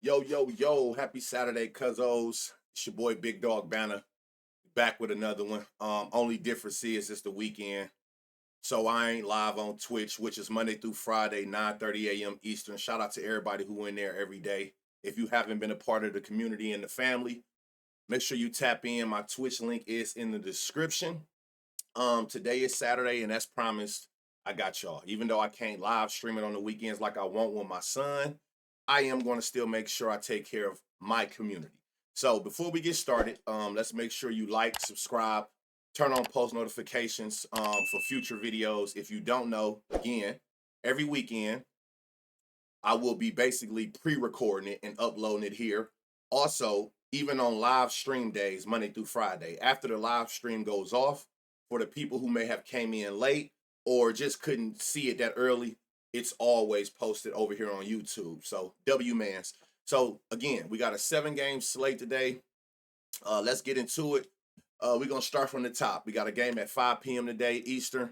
Yo, yo, yo, happy Saturday, cuzzos. It's your boy Big Dog Banner back with another one. Only difference is it's the weekend. So I ain't live on Twitch, which is Monday through Friday, 9:30 a.m. Eastern. Shout out to everybody who in there every day. If you haven't been a part of the community and the family, make sure you tap in. My Twitch link is in the description. Today is Saturday, and as promised, I got y'all. Even though I can't live stream it on the weekends like I want with my son, I am going to still make sure I take care of my community. So before we get started, let's make sure you like, subscribe, turn on post notifications for future videos. If you don't know, again, every weekend I will be basically pre-recording it and uploading it here. Also, even on live stream days, Monday through Friday, after the live stream goes off, for the people who may have came in late or just couldn't see it that early, it's always posted over here on YouTube. So W-Mans. So again, we got a 7-game slate today. Let's get into it. We're going to start from the top. We got a game at 5 p.m. today, Eastern.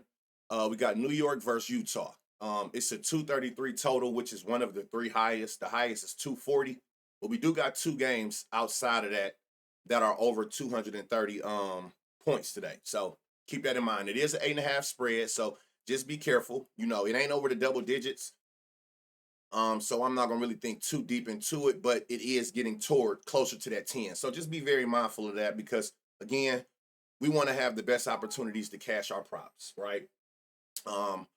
We got New York versus Utah. It's a 233 total, which is one of the three highest. The highest is 240. But we do got two games outside of that are over 230 points today. So keep that in mind. It is an 8.5 spread, so just be careful. You know, it ain't over the double digits. So I'm not gonna really think too deep into it, but it is getting toward closer to that 10. So just be very mindful of that because again, we want to have the best opportunities to cash our props, right? Oh,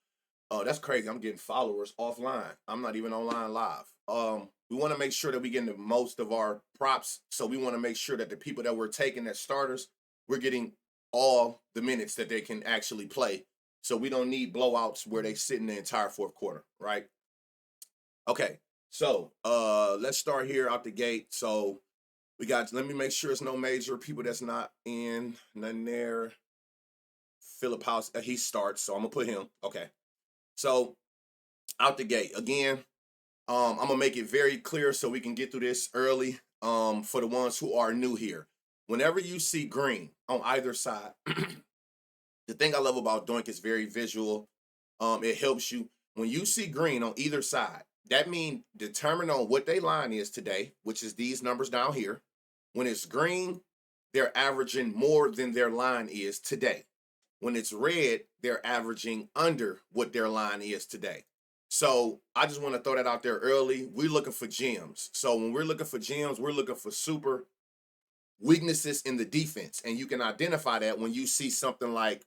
that's crazy. I'm getting followers offline. I'm not even online live. We want to make sure that we get the most of our props. So we want to make sure that the people that we're taking as starters, we're getting all the minutes that they can actually play. So we don't need blowouts where they sit in the entire fourth quarter, right? Okay. So let's start here out the gate. So we got, let me make sure it's no major people that's not in, nothing there. Philip House, he starts, so I'm gonna put him. Okay. So out the gate again, I'm gonna make it very clear so we can get through this early. For the ones who are new here, whenever you see green on either side, the thing I love about Doink is very visual. It helps you when you see green on either side. That means determine on what their line is today, which is these numbers down here. When it's green, they're averaging more than their line is today. When it's red, they're averaging under what their line is today. So I just want to throw that out there early. We're looking for gems. So when we're looking for gems, we're looking for super weaknesses in the defense. And you can identify that when you see something like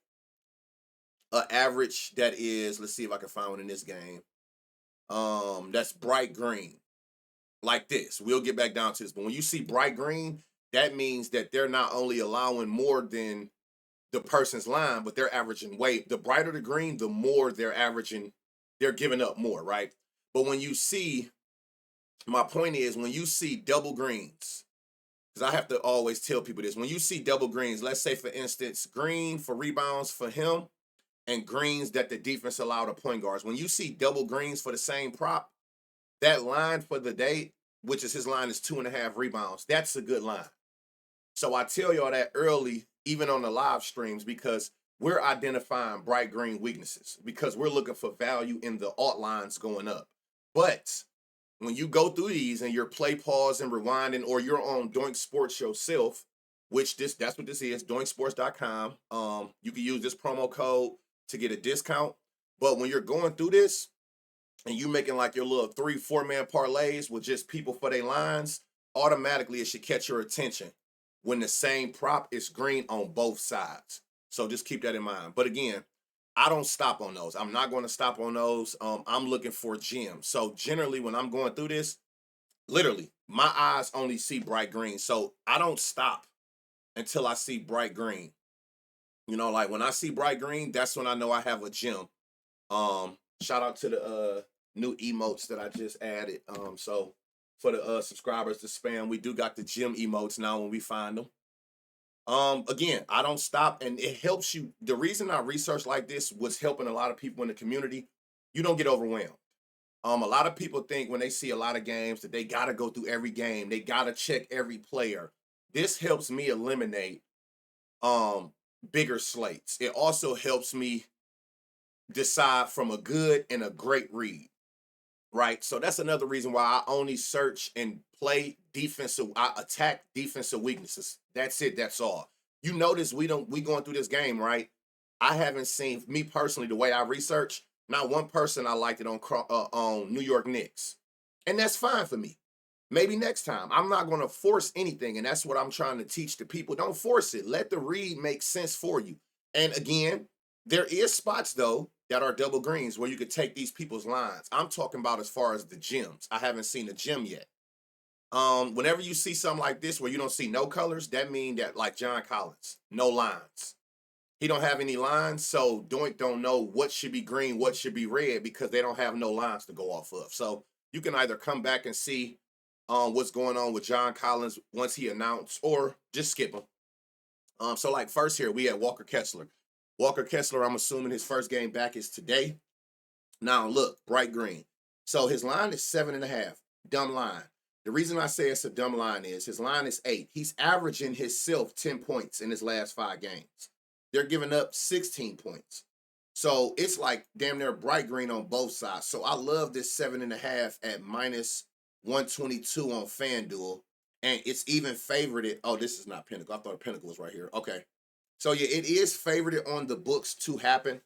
an average that is, let's see if I can find one in this game. That's bright green. Like this. We'll get back down to this. But when you see bright green, that means that they're not only allowing more than the person's line, but they're averaging way. The brighter the green, the more they're averaging, they're giving up more, right? But when you see, my point is when you see double greens, because I have to always tell people this, when you see double greens, let's say for instance, green for rebounds for him and greens that the defense allowed to point guards. When you see double greens for the same prop, that line for the day, which is his line is 2.5 rebounds. That's a good line. So I tell y'all that early, even on the live streams, because we're identifying bright green weaknesses because we're looking for value in the alt lines going up. But when you go through these and you're play pause and rewinding, or you're on Doink Sports yourself, which that's what this is, doinksports.com. You can use this promo code to get a discount. But when you're going through this and you making like your little 3-4 man parlays with just people for their lines, automatically it should catch your attention when the same prop is green on both sides. So just keep that in mind. But again, I don't stop on those. I'm not going to stop on those. I'm looking for gems. So generally when I'm going through this, literally, my eyes only see bright green. So I don't stop until I see bright green. You know, like when I see bright green, that's when I know I have a gem. Shout out to the new emotes that I just added. So for the subscribers to spam, we do got the gym emotes now when we find them. Again, I don't stop, and it helps you. The reason I research like this was helping a lot of people in the community. You don't get overwhelmed. A lot of people think when they see a lot of games that they got to go through every game, they got to check every player. This helps me eliminate bigger slates. It also helps me decide from a good and a great read. right? So that's another reason why I only search and play defensive. I attack defensive weaknesses. That's it. That's all. You notice we going through this game, right? I haven't seen me personally the way I research. Not one person I liked it on New York Knicks, and that's fine for me. Maybe next time. I'm not going to force anything, and that's what I'm trying to teach the people. Don't force it. Let the read make sense for you. And again, there is spots though that are double greens where you could take these people's lines. I'm talking about as far as the gems. I haven't seen a gem yet. Whenever you see something like this where you don't see no colors, that means that like John Collins, no lines. He don't have any lines, so Doink don't know what should be green, what should be red because they don't have no lines to go off of. So you can either come back and see what's going on with John Collins once he announced, or just skip him. So like first here we had Walker Kessler. Walker Kessler, I'm assuming his first game back is today. Now look, bright green. So his line is 7.5. Dumb line. The reason I say it's a dumb line is his line is 8. He's averaging himself 10 points in his last 5 games. They're giving up 16 points. So it's like damn near bright green on both sides. So I love this 7.5 at minus 122 on FanDuel. And it's even favorited. Oh, this is not Pinnacle. I thought Pinnacle was right here. Okay. So yeah, it is favorited on the books to happen.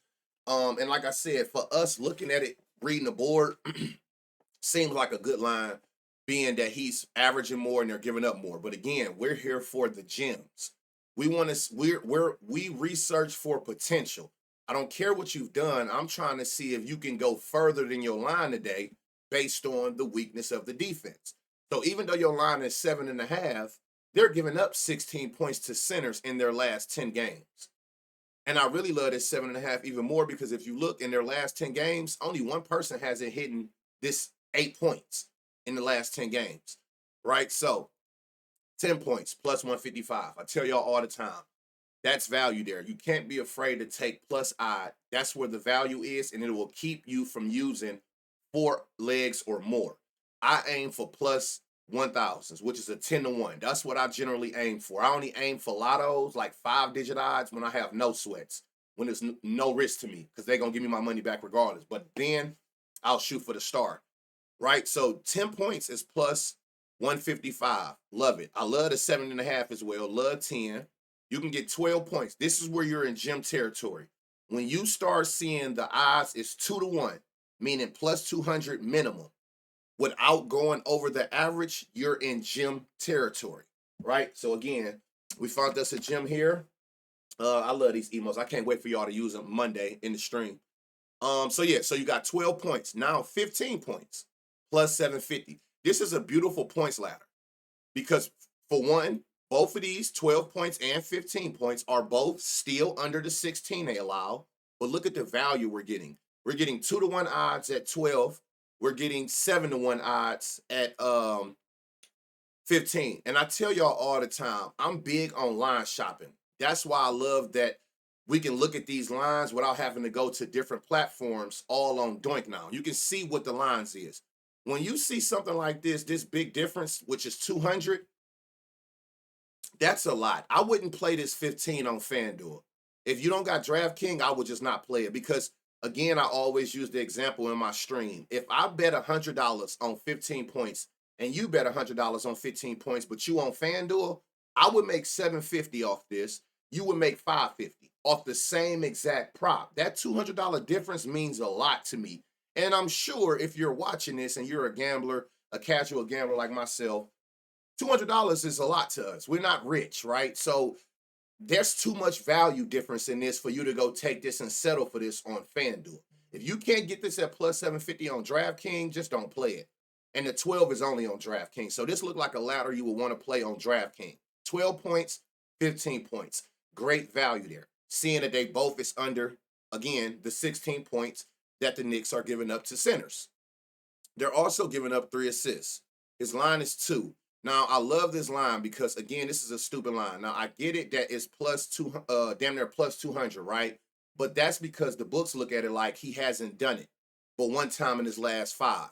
And like I said, for us looking at it, reading the board, seems like a good line, being that he's averaging more and they're giving up more. But again, we're here for the gems. We research for potential. I don't care what you've done. I'm trying to see if you can go further than your line today based on the weakness of the defense. So even though your line is 7.5, they're giving up 16 points to centers in their last 10 games. And I really love this 7.5 even more because if you look in their last 10 games, only one person hasn't hit this 8 points in the last 10 games, right? So 10 points plus 155. I tell y'all all the time, that's value there. You can't be afraid to take plus odd. That's where the value is, and it will keep you from using 4 legs or more. I aim for plus 1,000s, which is a 10-1. That's what I generally aim for. I only aim for lottos, like 5-digit odds, when I have no sweats, when there's no risk to me, because they're going to give me my money back regardless. But then I'll shoot for the star, right? So 10 points is plus 155. Love it. I love the 7.5 as well. Love 10. You can get 12 points. This is where you're in gem territory. When you start seeing the odds is 2-1, meaning plus 200 minimum, without going over the average, you're in gem territory, right? So again, we found us a gem here. I love these emos. I can't wait for y'all to use them Monday in the stream. So yeah, so you got 12 points. Now 15 points plus 750. This is a beautiful points ladder because for one, both of these 12 points and 15 points are both still under the 16 they allow. But look at the value we're getting. We're getting 2-1 odds at 12. We're getting 7-1 odds at 15. And I tell y'all all the time, I'm big on line shopping. That's why I love that we can look at these lines without having to go to different platforms all on Doink now. You can see what the lines is. When you see something like this big difference, which is 200, that's a lot. I wouldn't play this 15 on FanDuel. If you don't got DraftKings, I would just not play it because again, I always use the example in my stream. If I bet $100 on 15 points and you bet $100 on 15 points, but you on FanDuel, I would make $750 off this. You would make $550 off the same exact prop. That $200 difference means a lot to me. And I'm sure if you're watching this and you're a gambler, a casual gambler like myself, $200 is a lot to us. We're not rich, right? So there's too much value difference in this for you to go take this and settle for this on FanDuel. If you can't get this at plus 750 on DraftKings, just don't play it. And the 12 is only on DraftKings. So this looked like a ladder you would want to play on DraftKings. 12 points, 15 points. Great value there. Seeing that they both is under, again, the 16 points that the Knicks are giving up to centers. They're also giving up 3 assists. His line is 2. Now, I love this line because, again, this is a stupid line. Now, I get it that it's damn near plus 200, right? But that's because the books look at it like he hasn't done it but one time in his last 5.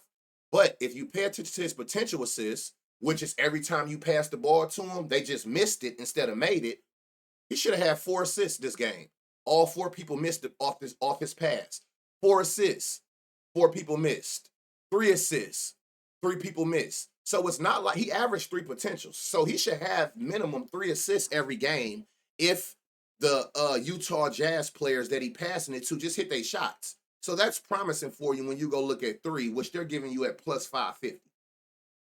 But if you pay attention to his potential assists, which is every time you pass the ball to him, they just missed it instead of made it, he should have had 4 assists this game. All 4 people missed it off his pass. 4 assists, 4 people missed. 3 assists, 3 people miss. So it's not like he averaged 3 potentials. So he should have minimum 3 assists every game if the Utah Jazz players that he passing it to just hit their shots. So that's promising for you when you go look at 3, which they're giving you at plus 550.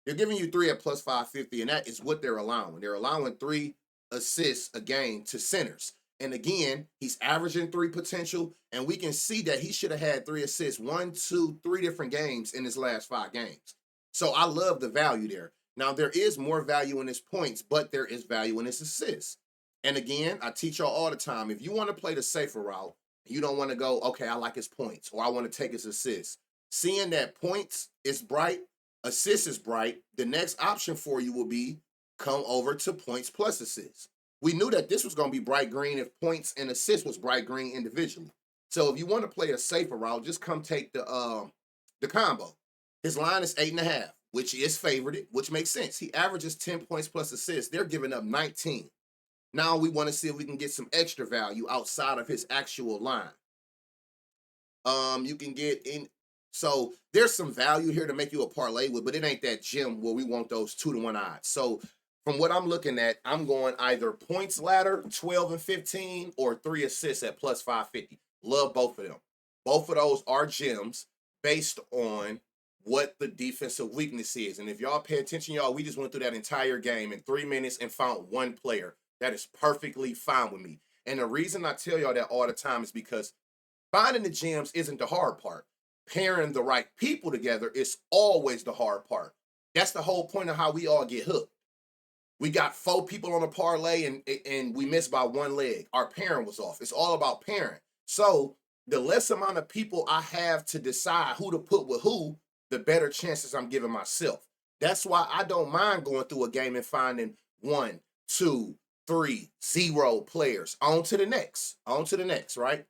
They're giving you 3 at plus 550, and that is what they're allowing. They're allowing 3 assists a game to centers. And again, he's averaging 3 potential, and we can see that he should have had 3 assists, 1, 2, 3 different games in his last 5 games. So I love the value there. Now, there is more value in his points, but there is value in his assists. And again, I teach y'all all the time, if you want to play the safer route, you don't want to go, okay, I like his points, or I want to take his assists. Seeing that points is bright, assists is bright, the next option for you will be come over to points plus assists. We knew that this was going to be bright green if points and assists was bright green individually. So if you want to play a safer route, just come take the combo. His line is 8.5, which is favorited, which makes sense. He averages 10 points plus assists. They're giving up 19. Now we want to see if we can get some extra value outside of his actual line. You can get in. So there's some value here to make you a parlay with, but it ain't that gem where we want those 2-to-1 odds. So from what I'm looking at, I'm going either points ladder, 12 and 15, or 3 assists at plus 550. Love both of them. Both of those are gems based on what the defensive weakness is. And if y'all pay attention, y'all, we just went through that entire game in 3 minutes and found one player. That is perfectly fine with me. And the reason I tell y'all that all the time is because finding the gems isn't the hard part. Pairing the right people together is always the hard part. That's the whole point of how we all get hooked. We got 4 people on a parlay and we missed by 1 leg. Our pairing was off. It's all about pairing. So the less amount of people I have to decide who to put with who, the better chances I'm giving myself. That's why I don't mind going through a game and finding 1, 2, 3, 0 players. On to the next, right?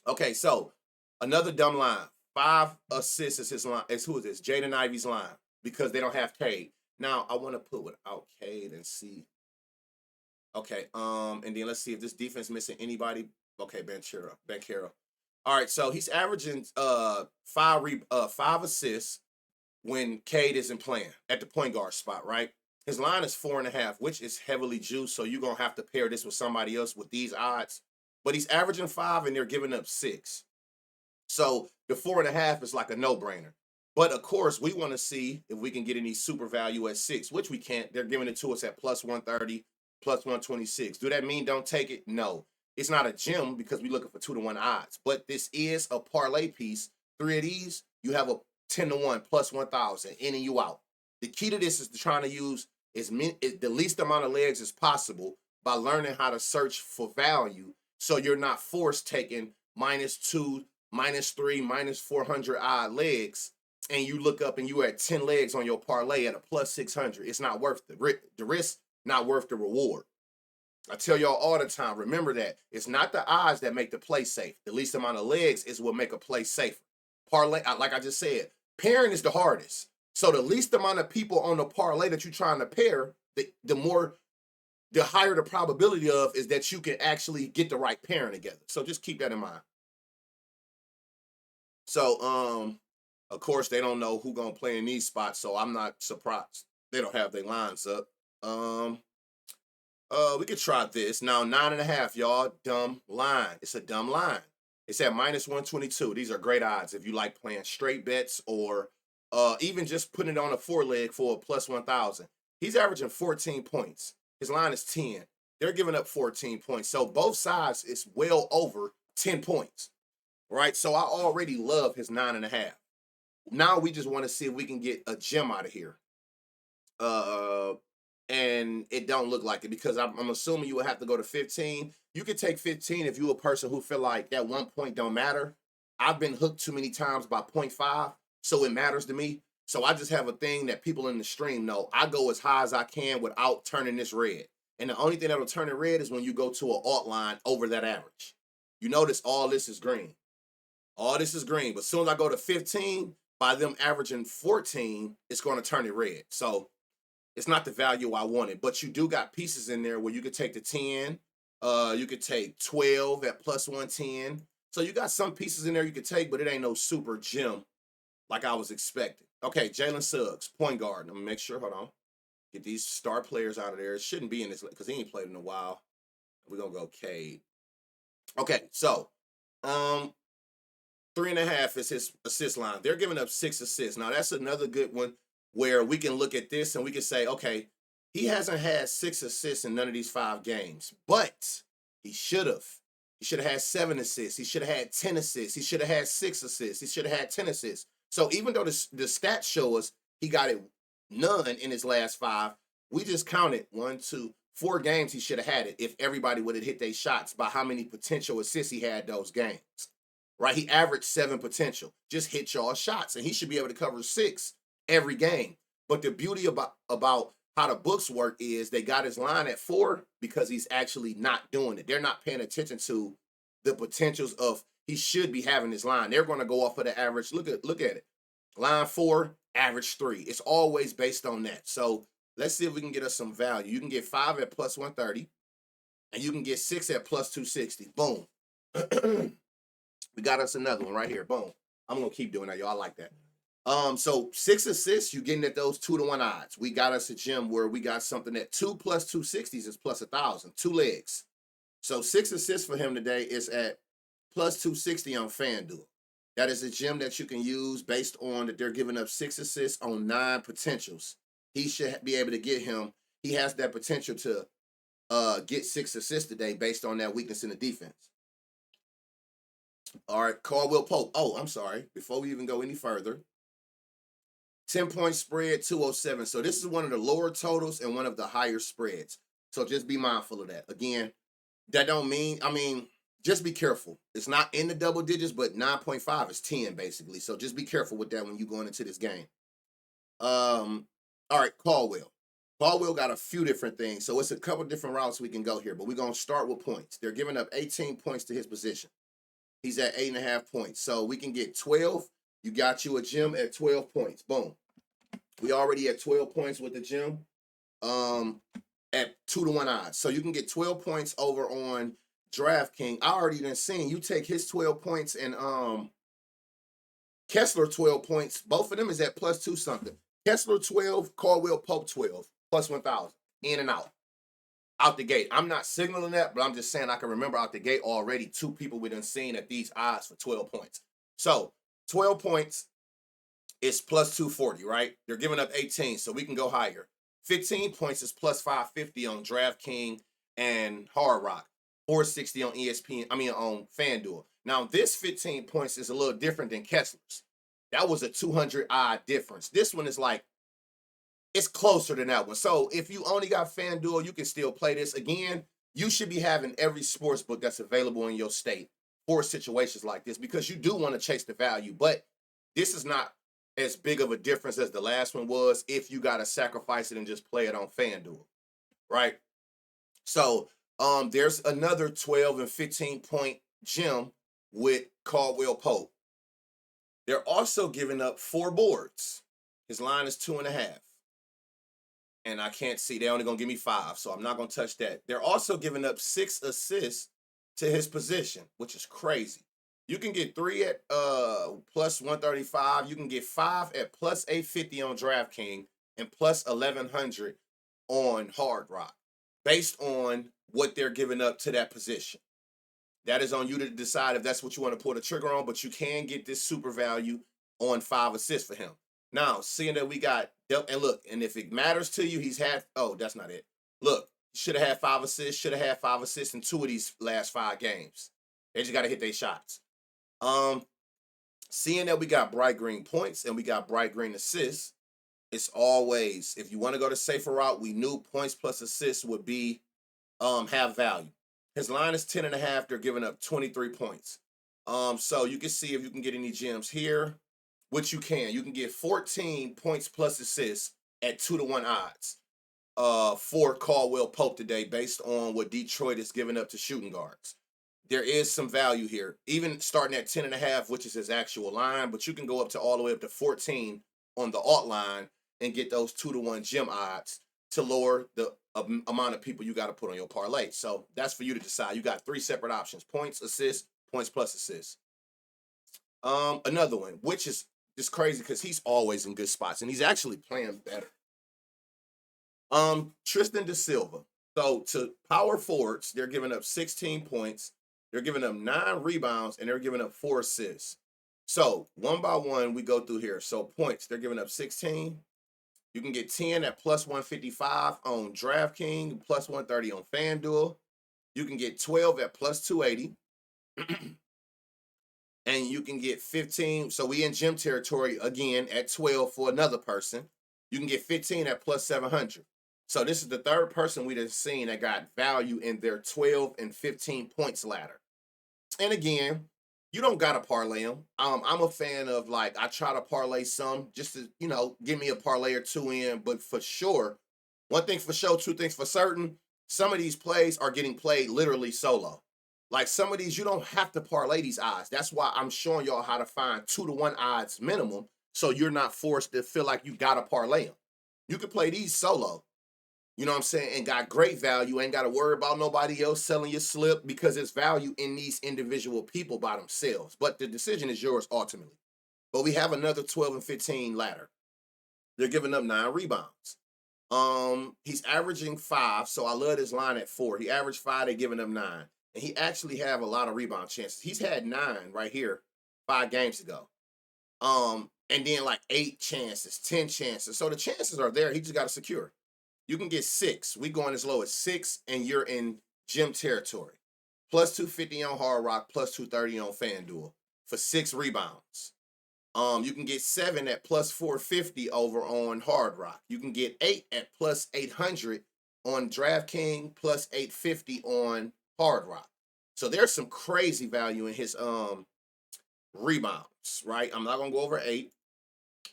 Okay, so another dumb line. 5 assists is his line. Who is this? Jaden Ivey's line, because they don't have Cade. Now I want to put without Cade and see. Okay, and then let's see if this defense missing anybody. Okay, Banchero. All right, so he's averaging 5 assists when Cade isn't playing at the point guard spot, right? His line is 4.5, which is heavily juiced, so you're gonna have to pair this with somebody else with these odds. But he's averaging 5 and they're giving up 6. So the 4.5 is like a no-brainer. But of course, we want to see if we can get any super value at 6, which we can't. They're giving it to us at plus 130, plus 126. Do that mean don't take it? No. It's not a gem because we're looking for 2-to-1 odds. But this is a parlay piece. 3 of these, you have a 10-to-1 plus 1,000, in and you out. The key to this is trying to use the least amount of legs as possible by learning how to search for value so you're not forced taking -2, -3, -400 odd legs, and you look up and you at 10 legs on your parlay at a plus 600. It's not worth the risk, not worth the reward. I tell y'all all the time, remember that. It's not the odds that make the play safe. The least amount of legs is what make a play safer. Parlay, like I just said, pairing is the hardest. So the least amount of people on the parlay that you're trying to pair, the higher the probability of is that you can actually get the right pairing together. So just keep that in mind. So, of course, they don't know who gonna play in these spots, so I'm not surprised. They don't have their lines up. We could try this. Now, 9.5, y'all. Dumb line. It's a dumb line. It's at -122. These are great odds if you like playing straight bets or even just putting it on a 4-leg for a plus 1,000. He's averaging 14 points. His line is 10. They're giving up 14 points. So both sides is well over 10 points, right? So I already love his 9.5. Now we just want to see if we can get a gem out of here. And it don't look like it because I'm assuming you would have to go to 15. You could take 15 if you're a person who feel like that 1 point don't matter. I've been hooked too many times by 0.5, so it matters to me. So I just have a thing that people in the stream know. I go as high as I can without turning this red. And the only thing that'll turn it red is when you go to an alt line over that average. You notice all this is green. All this is green. But as soon as I go to 15, by them averaging 14, it's going to turn it red. So it's not the value I wanted. But you do got pieces in there where you could take the 10. You could take 12 at plus 110. So you got some pieces in there you could take, but it ain't no super gem like I was expecting. Okay, Jalen Suggs, point guard. I'm gonna make sure. Hold on. Get these star players out of there. It shouldn't be in this because he ain't played in a while. We're gonna go Cade. Okay, so 3.5 is his assist line. They're giving up 6 assists. Now that's another good one where we can look at this and we can say, okay, he hasn't had 6 assists in none of these 5 games, but he should have. He should have had 7 assists. He should have had 10 assists. He should have had 6 assists. He should have had 10 assists. So even though the stats show us he got it none in his last 5, we just counted 1, 2, 4 games he should have had it if everybody would have hit their shots by how many potential assists he had those games. Right? He averaged 7 potential. Just hit y'all shots, and he should be able to cover 6 every game. But the beauty about how the books work is they got his line at 4 because he's actually not doing it. They're not paying attention to the potentials of he should be having his line. They're going to go off of the average. Look at it. Line 4, average 3. It's always based on that. So let's see if we can get us some value. You can get 5 at plus 130, and you can get 6 at plus 260. Boom. We got us another one right here. Boom. I'm going to keep doing that, y'all. I like that. So 6 assists, you're getting at those 2-to-1 odds. We got us a gym where we got something that 2 plus 260s is plus 1,000. 2 legs. So 6 assists for him today is at plus 260 on FanDuel. That is a gym that you can use based on that they're giving up 6 assists on 9 potentials. He should be able to get him. He has that potential to get 6 assists today based on that weakness in the defense. All right, Caldwell-Pope. Oh, I'm sorry. Before we even go any further, 10-point spread, 207. So this is one of the lower totals and one of the higher spreads. So just be mindful of that. Again, that don't mean, just be careful. It's not in the double digits, but 9.5 is 10 basically. So just be careful with that when you're going into this game. All right, Caldwell. Caldwell got a few different things. So it's a couple different routes we can go here, but we're going to start with points. They're giving up 18 points to his position. He's at 8.5 points. So we can get 12. You got you a gym at 12 points. Boom. We already at 12 points with the gym at 2-to-1 odds. So you can get 12 points over on DraftKings. I already done seen you take his 12 points and Kessler 12 points. Both of them is at plus 2 something. Kessler 12, Caldwell-Pope 12, plus 1,000. In and out. Out the gate. I'm not signaling that, but I'm just saying I can remember out the gate already 2 people we done seen at these odds for 12 points. So 12 points is plus 240, right? They're giving up 18, so we can go higher. 15 points is plus 550 on DraftKings and Hard Rock. 460 on ESPN, on FanDuel. Now, this 15 points is a little different than Kessler's. That was a 200 odd difference. This one is like, it's closer than that one. So if you only got FanDuel, you can still play this. Again, you should be having every sports book that's available in your state for situations like this because you do want to chase the value. But this is not as big of a difference as the last one was if you got to sacrifice it and just play it on FanDuel, right? So there's another 12 and 15 point gym with Caldwell-Pope. They're also giving up 4 boards. His line is 2.5. And I can't see. They're only going to give me 5, so I'm not going to touch that. They're also giving up 6 assists to his position, which is crazy. You can get 3 at plus 135. You can get 5 at plus 850 on DraftKings and plus 1,100 on Hard Rock based on what they're giving up to that position. That is on you to decide if that's what you want to pull the trigger on, but you can get this super value on 5 assists for him. Now, seeing that we got, and look, and if it matters to you, he's had, that's not it. Look, should have had 5 assists, in 2 of these last 5 games. They just got to hit their shots. Seeing that we got bright green points and we got bright green assists, it's always, if you want to go the safer route, we knew points plus assists would be, have value. His line is 10.5. They're giving up 23 points. So you can see if you can get any gems here, which you can. You can get 14 points plus assists at 2-to-1 odds for Caldwell-Pope today based on what Detroit is giving up to shooting guards. There is some value here, even starting at 10.5, which is his actual line, but you can go up to all the way up to 14 on the alt line and get those 2-to-1 gem odds to lower the amount of people you got to put on your parlay. So that's for you to decide. You got 3 separate options: points, assists, points plus assists. Another one, which is it's crazy because he's always in good spots and he's actually playing better. Tristan Da Silva. So to power forwards, they're giving up 16 points, they're giving up 9 rebounds, and they're giving up 4 assists. So one by one, we go through here. So points, they're giving up 16. You can get 10 at plus 155 on DraftKings, plus 130 on FanDuel. You can get 12 at plus 280. And you can get 15. So we in gym territory again at 12 for another person. You can get 15 at plus 700. So this is the third person we done seen that got value in their 12 and 15 points ladder. And again, you don't gotta parlay them. I'm a fan of, like, I try to parlay some just to, give me a parlay or two in. But for sure, one thing for sure, two things for certain, some of these plays are getting played literally solo. Like some of these, you don't have to parlay these odds. That's why I'm showing y'all how to find 2-to-1 odds minimum, so you're not forced to feel like you gotta parlay them. You can play these solo. You know what I'm saying? And got great value. Ain't got to worry about nobody else selling your slip because there's value in these individual people by themselves. But the decision is yours ultimately. But we have another 12 and 15 ladder. They're giving up 9 rebounds. He's averaging 5, so I love this line at 4. He averaged 5, they're giving up 9. And he actually have a lot of rebound chances. He's had 9 right here 5 games ago. And then like 8 chances, 10 chances. So the chances are there. He just got to secure. You can get 6. We going as low as 6, and you're in gym territory. Plus 250 on Hard Rock, plus 230 on FanDuel for 6 rebounds. You can get 7 at plus 450 over on Hard Rock. You can get 8 at plus 800 on DraftKings, plus 850 on Hard Rock. So there's some crazy value in his rebounds, right? I'm not gonna go over 8.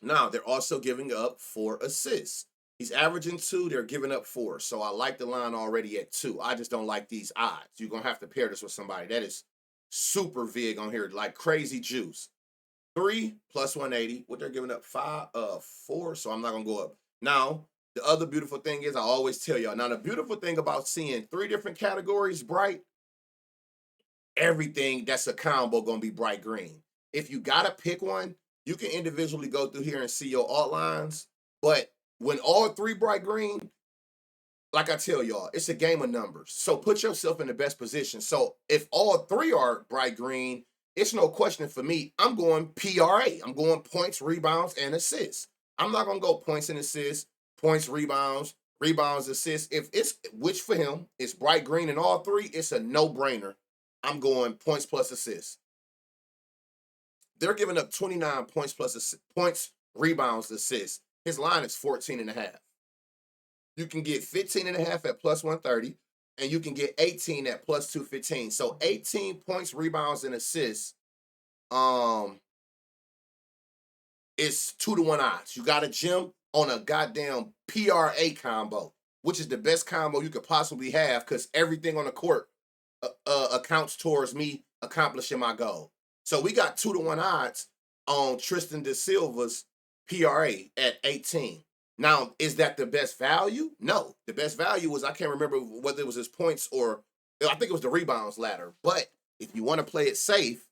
Now they're also giving up 4 assists. He's averaging 2, they're giving up 4. So I like the line already at 2. I just don't like these odds. You're going to have to pair this with somebody that is super big on here, like crazy juice. 3 plus 180. What they're giving up 4. So I'm not going to go up. Now, the other beautiful thing is I always tell y'all. Now, the beautiful thing about seeing 3 different categories bright, everything that's a combo going to be bright green. If you got to pick one, you can individually go through here and see your alt lines. But when all 3 bright green, like I tell y'all, it's a game of numbers. So put yourself in the best position. So if all 3 are bright green, it's no question for me. I'm going PRA. I'm going points, rebounds, and assists. I'm not going to go points and assists, points, rebounds, assists. If it's, which for him, it's bright green in all 3, it's a no-brainer. I'm going points plus assists. They're giving up 29 points plus points, rebounds, assists. His line is 14.5. You can get 15.5 at plus 130, and you can get 18 at plus 215. So 18 points, rebounds, and assists. It's 2-to-1 odds. You got a gym on a goddamn PRA combo, which is the best combo you could possibly have because everything on the court accounts towards me accomplishing my goal. So we got 2-to-1 odds on Tristan Da Silva's PRA at 18. Now, is that the best value? No. The best value was, I can't remember whether it was his points or, I think it was the rebounds ladder. But if you want to play it safe,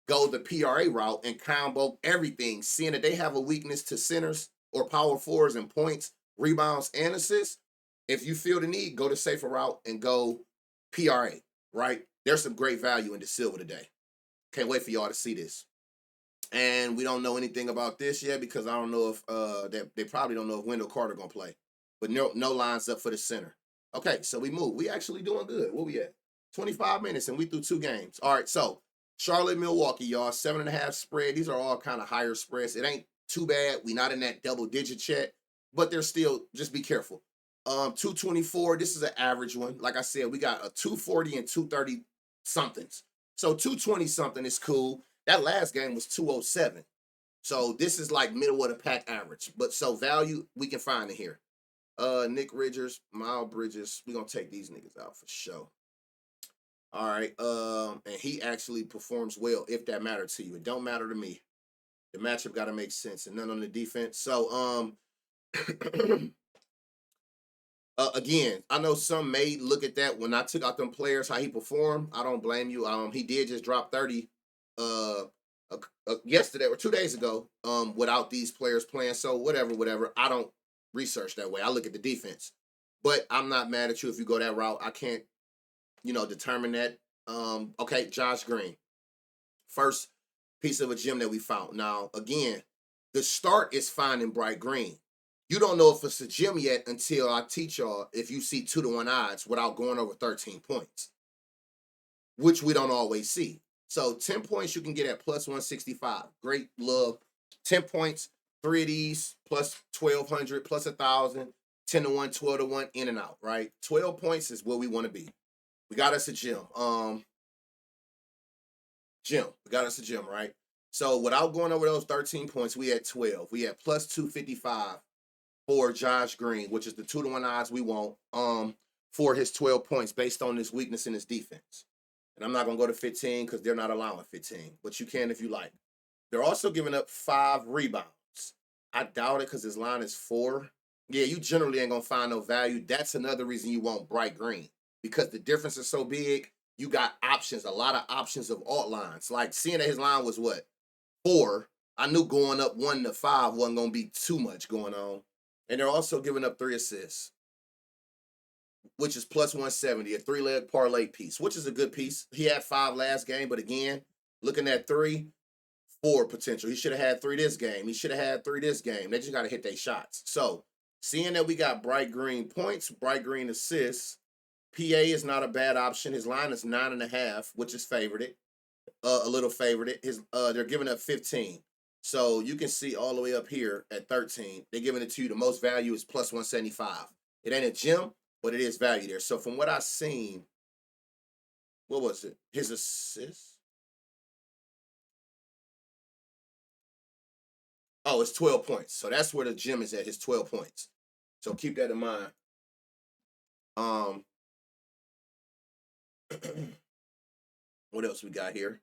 go the PRA route and combo everything, seeing that they have a weakness to centers or power forwards and points, rebounds, and assists. If you feel the need, go the safer route and go PRA, right? There's some great value in Da Silva today. Can't wait for y'all to see this. And we don't know anything about this yet because I don't know if they probably don't know if Wendell Carter gonna play. But no lines up for the center. Okay, so we move. We actually doing good. Where we at? 25 minutes and we threw 2 games. All right, so Charlotte, Milwaukee, y'all, 7.5 spread. These are all kind of higher spreads. It ain't too bad. We not in that double digit yet, but they're still, just be careful. 224, this is an average one. Like I said, we got a 240 and 230 somethings. So 220 something is cool. That last game was 207. So this is like middle of the pack average. But so value, we can find it here. Nick Ridgers, Miles Bridges, we're going to take these niggas out for sure. All right. And he actually performs well if that mattered to you. It don't matter to me. The matchup got to make sense and none on the defense. So, again, I know some may look at that when I took out them players, how he performed. I don't blame you. He did just drop 30 yesterday or 2 days ago, without these players playing. So whatever. I don't research that way. I look at the defense. But I'm not mad at you if you go that route. I can't, determine that. Okay, Josh Green. First piece of a gem that we found. Now, again, the start is finding bright green. You don't know if it's a gem yet until I teach y'all if you see 2-1 odds without going over 13 points, which we don't always see. So 10 points you can get at plus 165. Great love. 10 points, 3 of these, plus 1,200, plus 1,000, 10-1, 12-1, in and out, right? 12 points is where we want to be. We got us a gem. We got us a gem, right? So without going over those 13 points, we had 12. We had plus 255 for Josh Green, which is the 2-1 odds we want for his 12 points based on his weakness in his defense. And I'm not going to go to 15 because they're not allowing 15, but you can if you like. They're also giving up 5 rebounds. I doubt it because his line is 4. Yeah, you generally ain't going to find no value. That's another reason you want bright green, because the difference is so big. You got options, a lot of options of alt lines. Like seeing that his line was 4, I knew going up 1 to 5 wasn't going to be too much going on. And they're also giving up 3 assists, which is plus 170, a 3-leg parlay piece, which is a good piece. He had 5 last game, but again, looking at 3, 4 potential. He should have had 3 this game. He should have had 3 this game. They just got to hit their shots. So seeing that we got bright green points, bright green assists, PA is not a bad option. His line is 9.5, which is favorited, a little favorited. They're giving up 15. So you can see all the way up here at 13, they're giving it to you. The most value is plus 175. It ain't a gem, but it is value there. So from what I've seen, what was it? His assist? Oh, it's 12 points. So that's where the gem is at, his 12 points. So keep that in mind. What else we got here?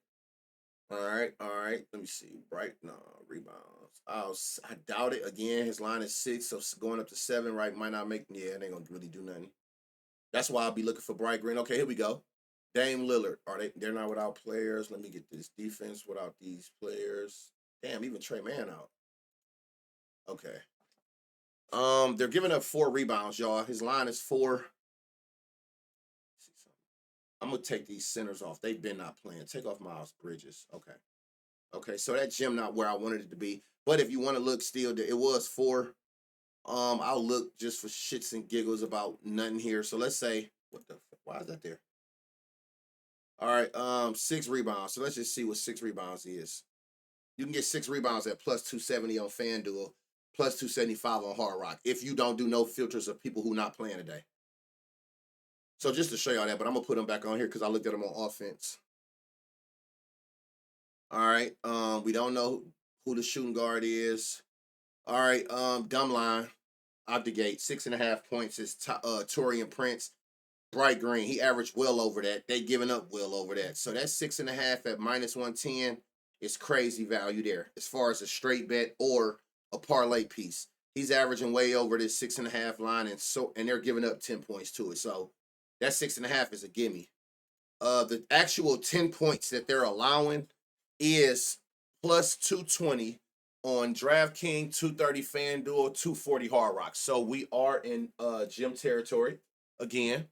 All right. Let me see. Bright, no, rebounds. I doubt it. Again, his line is 6, so going up to 7, right, might not make, yeah, it ain't going to really do nothing. That's why I'll be looking for bright green. Okay, here we go. Dame Lillard. They're not without players. Let me get this defense without these players. Damn, even Trey Mann out. Okay. They're giving up 4 rebounds, y'all. His line is 4. I'm gonna take these centers off. They've been not playing. Take off Miles Bridges. Okay. So that gem not where I wanted it to be. But if you want to look still, it was 4. I'll look just for shits and giggles about nothing here. So let's say, why is that there? All right, 6 rebounds. So let's just see what 6 rebounds is. You can get 6 rebounds at plus 270 on FanDuel, plus 275 on Hard Rock, if you don't do no filters of people who not playing today. So just to show y'all that, but I'm going to put them back on here because I looked at them on offense. All right, we don't know who the shooting guard is. All right, dumb line out the gate, 6.5 points is Taurean Prince. Bright green, he averaged well over that. They giving up well over that. So that's 6.5 at minus 110 is crazy value there as far as a straight bet or a parlay piece. He's averaging way over this 6.5 line, and they're giving up 10 points to it. So that 6.5 is a gimme. The actual 10 points that they're allowing is plus 220 on DraftKings, 230 FanDuel, 240 Hard Rock. So we are in gym territory again.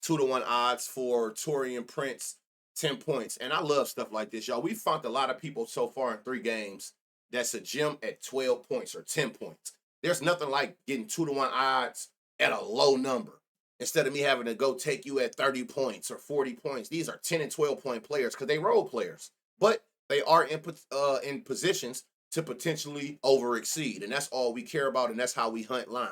2-1 odds for Taurean Prince, 10 points. And I love stuff like this, y'all. We found a lot of people so far in 3 games that's a gem at 12 points or 10 points. There's nothing like getting 2-1 odds at a low number instead of me having to go take you at 30 points or 40 points. These are 10 and 12 point players because they role players, but they are in positions to potentially over exceed, and that's all we care about, and that's how we hunt lines.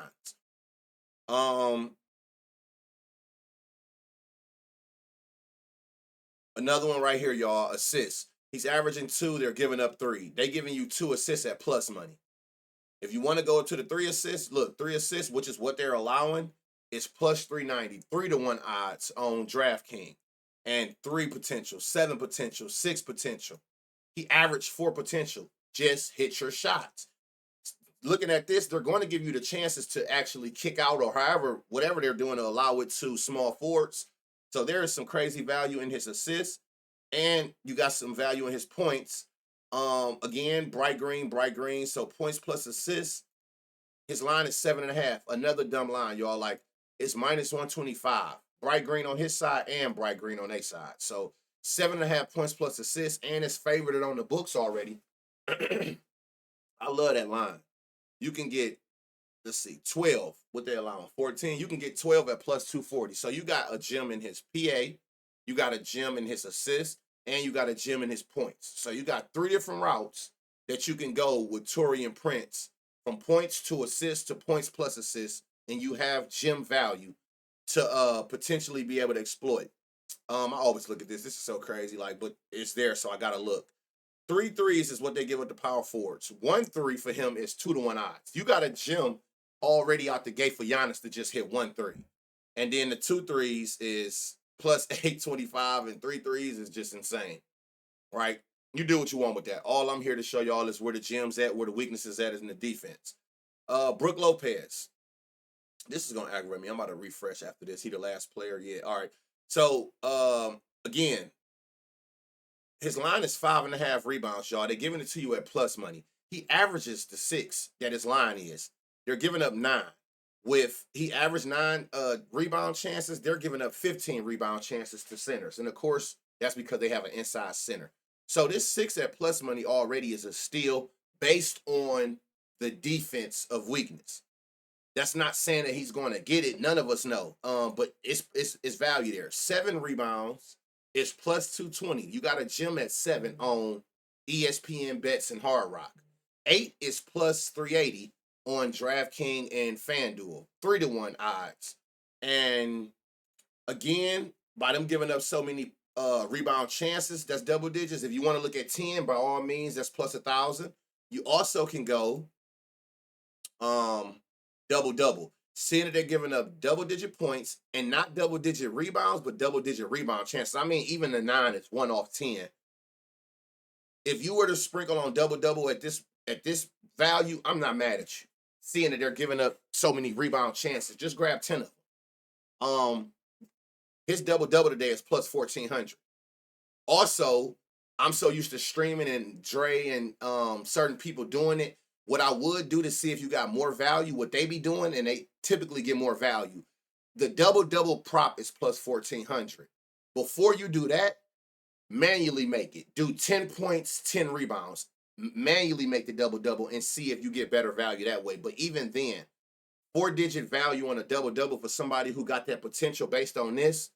Another one right here, y'all, assists. He's averaging 2. They're giving up 3. They giving you 2 assists at plus money. If you want to go to the 3 assists, look, 3 assists, which is what they're allowing, is plus 390, 3-1 odds on DraftKings, and 3 potential, 7 potential, 6 potential. He averaged 4 potential. Just hit your shots. Looking at this, they're going to give you the chances to actually kick out or whatever they're doing to allow it to small forwards. So there is some crazy value in his assists, and you got some value in his points. Again, bright green, bright green. So points plus assists. His line is 7.5. Another dumb line, y'all. Like, it's minus 125. Bright green on his side and bright green on their side. So 7.5 points plus assists, and it's favored on the books already. I love that line. You can get, let's see, 12. What they allow 14. You can get 12 at plus 240. So you got a gem in his PA, you got a gem in his assist, and you got a gem in his points. So you got 3 different routes that you can go with Torian Prince, from points to assists to points plus assists, and you have gem value to potentially be able to exploit. I always look at this. This is so crazy, like, but it's there, so I gotta look. 3 threes is what they give with the power forwards. 1 3 for him is 2-to-1 odds. You got a gem already out the gate for Giannis to just hit 1 3. And then the 2 threes is plus 825, and 3 threes is just insane. Right? You do what you want with that. All I'm here to show y'all is where the gems at, where the weaknesses at is in the defense. Brook Lopez. This is gonna aggravate me. I'm about to refresh after this. He the last player. Yeah. All right. So again, his line is 5.5 rebounds, y'all. They're giving it to you at plus money. He averages the 6 that his line is. They're giving up 9. With he averaged 9 rebound chances, they're giving up 15 rebound chances to centers. And of course, that's because they have an inside center. So this 6 at plus money already is a steal based on the defense of weakness. That's not saying that he's going to get it. None of us know. But it's value there. 7 rebounds is plus 220. You got a gem at 7 on ESPN Bets and Hard Rock. 8 is plus 380 on DraftKings and FanDuel. 3-to-1 odds. And again, by them giving up so many rebound chances, that's double digits. If you want to look at 10, by all means, that's plus 1,000. You also can go double-double. Seeing that they're giving up double-digit points and not double-digit rebounds, but double-digit rebound chances. I mean, even the 9 is 1 off 10. If you were to sprinkle on double-double at this value, I'm not mad at you. Seeing that they're giving up so many rebound chances, just grab 10 of them. His double-double today is plus 1,400. Also, I'm so used to streaming and Dre and certain people doing it. What I would do to see if you got more value, what they be doing, and they typically get more value. The double-double prop is plus 1,400. Before you do that, manually make it. Do 10 points, 10 rebounds. Manually make the double-double and see if you get better value that way. But even then, 4-digit value on a double-double for somebody who got that potential based on this,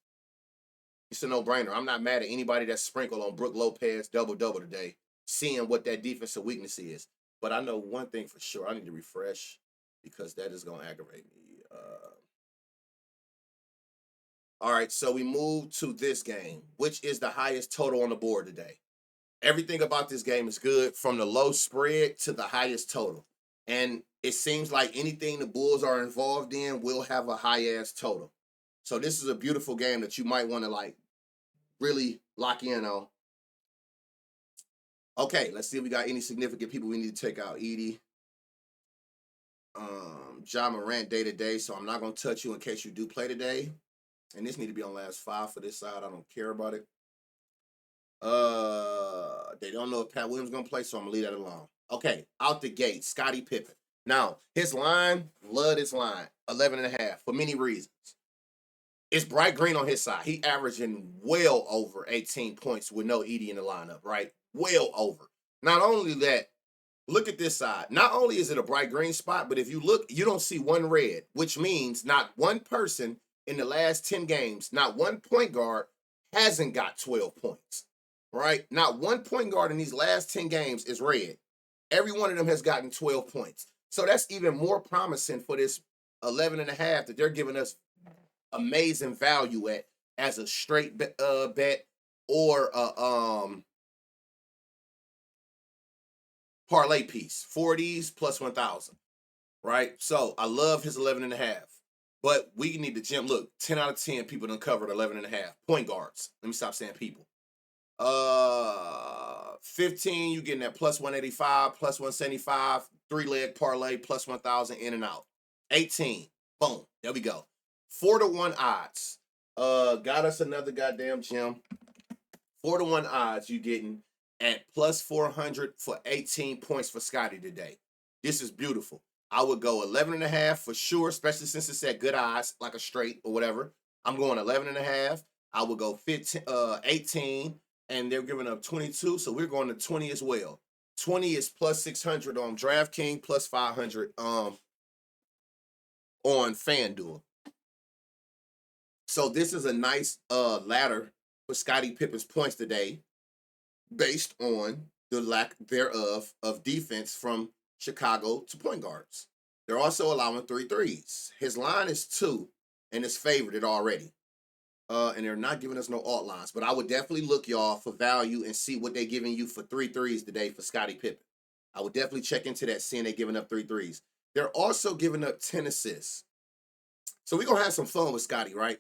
it's a no-brainer. I'm not mad at anybody that sprinkled on Brook Lopez double-double today, seeing what that defensive weakness is. But I know one thing for sure. I need to refresh because that is going to aggravate me. All right, so we move to this game, which is the highest total on the board today. Everything about this game is good, from the low spread to the highest total. And it seems like anything the Bulls are involved in will have a high-ass total. So this is a beautiful game that you might want to, like, really lock in on. Okay, let's see if we got any significant people we need to take out. Edie. Ja Morant day-to-day, so I'm not going to touch you in case you do play today. And this need to be on last 5 for this side. I don't care about it. They don't know if Pat Williams going to play, so I'm going to leave that alone. Okay, out the gate, Scottie Pippen. Now, his line, love his line, 11.5 for many reasons. It's bright green on his side. He averaging well over 18 points with no Edie in the lineup, right? Well over. Not only that, look at this side. Not only is it a bright green spot, but if you look, you don't see one red, which means not one person in the last 10 games, not one point guard hasn't got 12 points, right? Not one point guard in these last 10 games is red. Every one of them has gotten 12 points. So that's even more promising for this 11.5 that they're giving us amazing value at as a straight bet or a parlay piece. 40s plus 1,000, right? So I love his 11.5. But we need to gem. Look, 10 out of 10 people done covered 11.5. Point guards. Let me stop saying people. 15, you getting that plus 185, plus 175, 3-leg parlay, plus 1,000 in and out. 18, boom, there we go. 4-to-1 odds. Got us another goddamn gem. 4-to-1 odds you getting at plus 400 for 18 points for Scotty today. This is beautiful. I would go 11.5 for sure, especially since it's at good odds, like a straight or whatever. I'm going 11.5. I would go 18, and they're giving up 22, so we're going to 20 as well. 20 is plus 600 on DraftKings, plus 500 on FanDuel. So this is a nice ladder for Scottie Pippen's points today, based on the lack thereof of defense from Chicago to point guards. They're also allowing 3 threes. His line is 2, and it's favored already. And they're not giving us no alt lines. But I would definitely look, y'all, for value and see what they're giving you for 3 threes today for Scottie Pippen. I would definitely check into that, seeing they're giving up 3 threes. They're also giving up 10 assists. So we're going to have some fun with Scottie, right?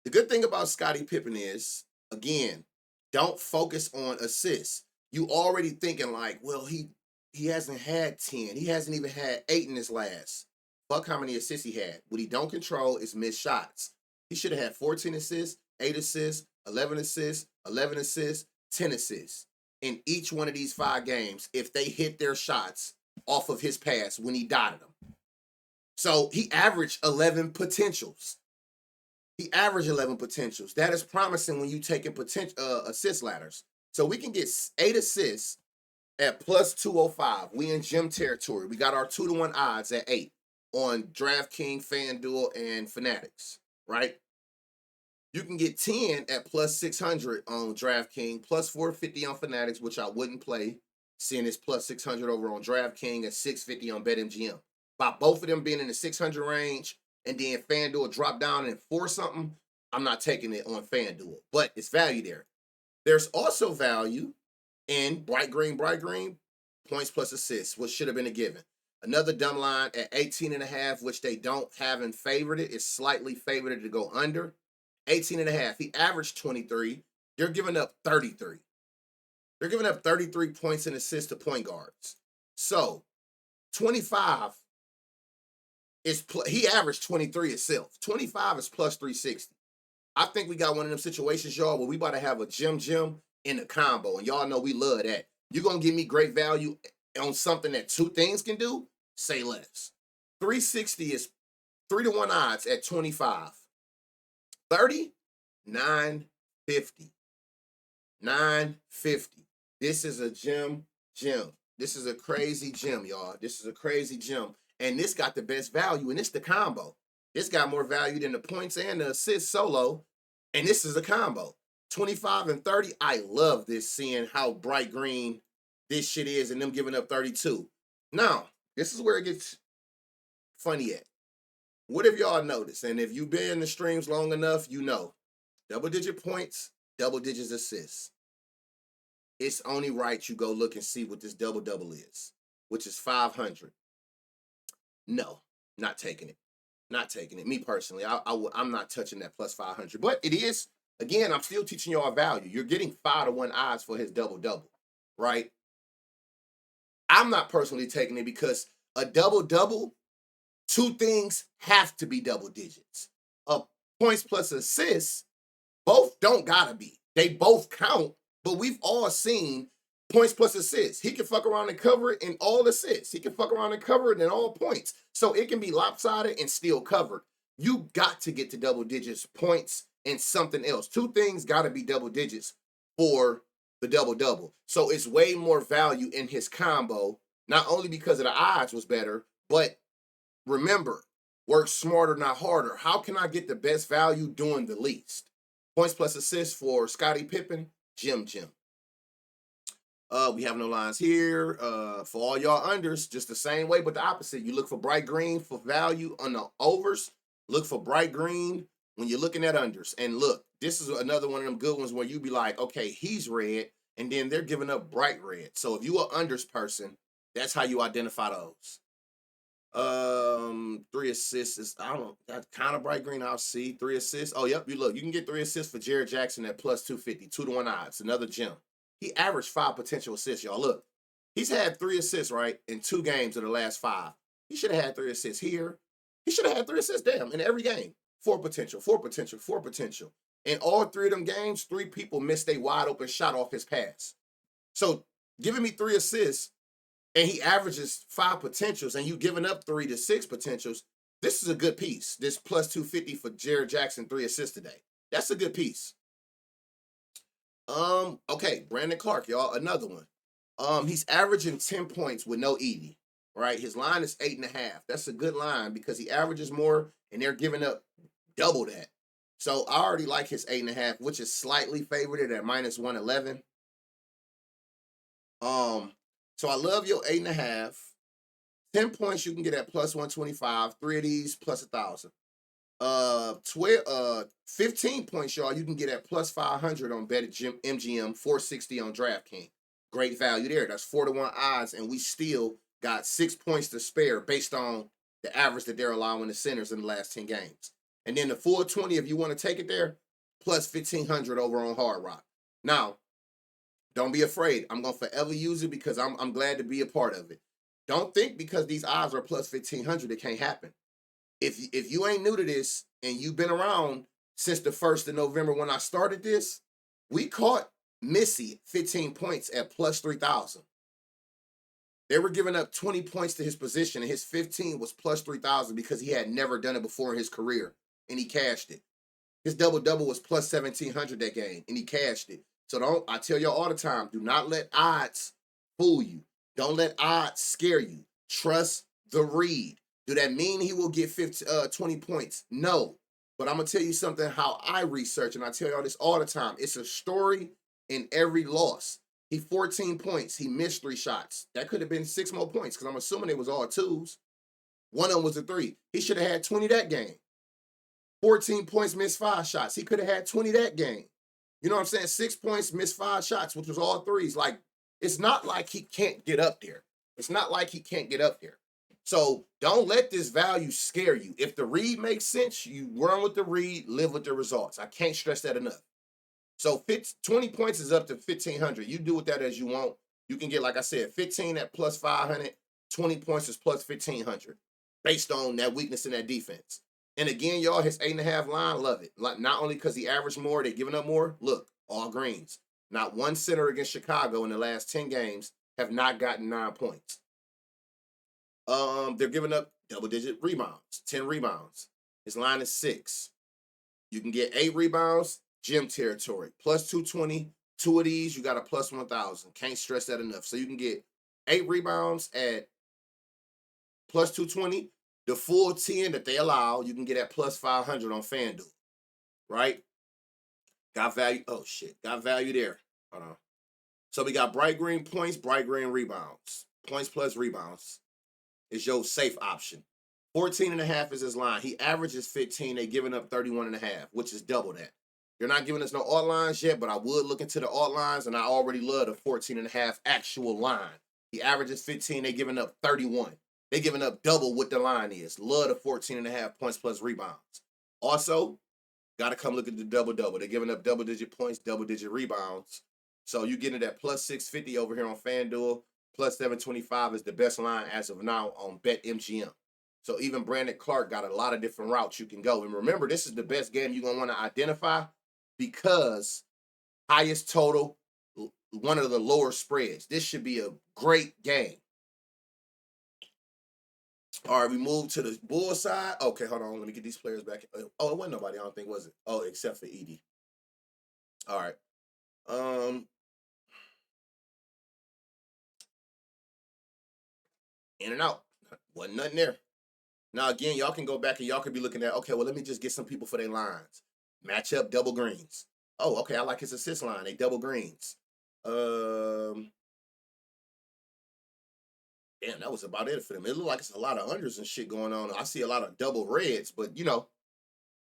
The good thing about Scottie Pippen is, again, don't focus on assists. You already thinking like, well, he hasn't had 10. He hasn't even had 8 in his last. Fuck how many assists he had. What he don't control is missed shots. He should have had 14 assists, 8 assists, 11 assists, 11 assists, 10 assists in each one of these 5 games if they hit their shots off of his pass when he dotted them. So he averaged 11 potentials. That is promising when you taking assist ladders. So we can get 8 assists at plus 205. We in gym territory. We got our 2-to-1 odds at 8 on DraftKings, FanDuel, and Fanatics, right? You can get 10 at plus 600 on DraftKings, plus 450 on Fanatics, which I wouldn't play, seeing it's plus 600 over on DraftKings and 650 on BetMGM. By both of them being in the 600 range, and then FanDuel drop down and 4 something, I'm not taking it on FanDuel. But it's value there. There's also value in bright green, points plus assists, which should have been a given. Another dumb line at 18.5, which they don't have in favored it. It's slightly favored to go under. 18.5. He averaged 23. They're giving up 33. They're giving up 33 points and assists to point guards. So 25 is he averaged 23 itself. 25 is plus 360. I think we got one of them situations, y'all, where we about to have a gym in the combo, and y'all know we love that. You're gonna give me great value on something that 2 things can do? Say less. 360 is 3-to-1 odds at 25. 30, 950. 950. This is a gym. This is a crazy gym, y'all. This is a crazy gym. And this got the best value, and it's the combo. This got more value than the points and the assists solo, and this is a combo. 25 and 30, I love this, seeing how bright green this shit is and them giving up 32. Now, this is where it gets funny at. What have y'all noticed? And if you've been in the streams long enough, you know. Double-digit points, double-digit assists. It's only right you go look and see what this double-double is, which is 500. No, not taking it. Not taking it. Me personally, I'm not touching that plus 500. But it is, again, I'm still teaching y'all value. You're getting 5-to-1 odds for his double-double, right? I'm not personally taking it because a double-double, 2 things have to be double digits. Points plus assists, both don't gotta be. They both count, but we've all seen points plus assists. He can fuck around and cover it in all assists. He can fuck around and cover it in all points. So it can be lopsided and still covered. You got to get to double digits, points, and something else. 2 things got to be double digits for the double-double. So it's way more value in his combo, not only because of the odds was better, but remember, work smarter, not harder. How can I get the best value doing the least? Points plus assists for Scottie Pippen, Jim. We have no lines here. For all y'all unders, just the same way, but the opposite. You look for bright green for value on the overs. Look for bright green when you're looking at unders. And look, this is another one of them good ones where you be like, okay, he's red, and then they're giving up bright red. So if you an unders person, that's how you identify those. 3 assists is, I don't know, that's kind of bright green. I'll see 3 assists. Oh, yep, you can get 3 assists for Jared Jackson at plus 250, 2-to-1 odds, another gem. He averaged 5 potential assists, y'all. Look, he's had 3 assists, right, in 2 games of the last 5. He should have had 3 assists here. He should have had 3 assists, damn, in every game. 4 potential. In all 3 of them games, 3 people missed a wide open shot off his pass. So giving me 3 assists and he averages 5 potentials and you giving up 3 to 6 potentials, this is a good piece. This plus 250 for Jared Jackson, 3 assists today. That's a good piece. Okay, Brandon Clark, y'all, another one. He's averaging 10 points with no Edie, right? His line is 8.5. That's a good line because he averages more and they're giving up double that. So I already like his 8.5, which is slightly favored at minus 111. So I love your 8.5. 10 points you can get at plus 125. 3 of these plus 1,000. 15 points, y'all, you can get at plus 500 on Bet MGM, 460 on DraftKings. Great value there. That's 4-1 odds, and we still got 6 points to spare based on the average that they're allowing the centers in the last 10 games. And then the full 20, if you want to take it there, plus 1,500 over on Hard Rock. Now, don't be afraid. I'm going to forever use it because I'm glad to be a part of it. Don't think because these odds are plus 1,500 it can't happen. If you ain't new to this and you've been around since the 1st of November when I started this, we caught Missy 15 points at plus 3,000. They were giving up 20 points to his position, and his 15 was plus 3,000 because he had never done it before in his career, and he cashed it. His double-double was plus 1,700 that game, and he cashed it. So I tell y'all all the time, do not let odds fool you. Don't let odds scare you. Trust the read. Do that mean he will get 20 points? No. But I'm going to tell you something how I research, and I tell y'all this all the time. It's a story in every loss. He 14 points. He missed 3 shots. That could have been 6 more points because I'm assuming it was all 2s. One of them was a 3. He should have had 20 that game. 14 points, missed 5 shots. He could have had 20 that game. You know what I'm saying? 6 points, missed 5 shots, which was all 3s. Like, it's not like he can't get up there. It's not like he can't get up there. So don't let this value scare you. If the read makes sense, you run with the read, live with the results. I can't stress that enough. So 20 points is up to 1,500. You do with that as you want. You can get, like I said, 15 at plus 500. 20 points is plus 1,500 based on that weakness in that defense. And again, y'all, his 8.5 line, love it. Like, not only because he averaged more, they're giving up more. Look, all greens. Not one center against Chicago in the last 10 games have not gotten 9 points. They're giving up double-digit rebounds, 10 rebounds. His line is 6. You can get 8 rebounds, gym territory. Plus 220, 2 of these, you got a plus 1,000. Can't stress that enough. So you can get 8 rebounds at plus 220. The full 10 that they allow, you can get at plus 500 on FanDuel, right? Got value. Oh, shit. Got value there. Hold on. So we got bright green points, bright green rebounds. Points plus rebounds is your safe option. 14.5 is his line. He averages 15. They're giving up 31.5, which is double that. You're not giving us no alt lines yet, but I would look into the alt lines, and I already love the 14.5 actual line. He averages 15. They're giving up 31. They're giving up double what the line is. Love the 14.5 points plus rebounds. Also, got to come look at the double-double. They're giving up double-digit points, double-digit rebounds. So you get it at plus 650 over here on FanDuel. Plus 725 is the best line as of now on BetMGM. So even Brandon Clark got a lot of different routes you can go. And remember, this is the best game you're going to want to identify because highest total, one of the lower spreads. This should be a great game. All right, we move to the bull side. Okay, hold on. Let me get these players back. Oh, it wasn't nobody, I don't think, was it? Oh, except for Edie. All right. In and out. Wasn't nothing there. Now, again, y'all can go back and y'all could be looking at, okay, well, let me just get some people for their lines. Match up double greens. Oh, okay, I like his assist line. They double greens. Damn, that was about it for them. It looked like it's a lot of unders and shit going on. I see a lot of double reds, but, you know,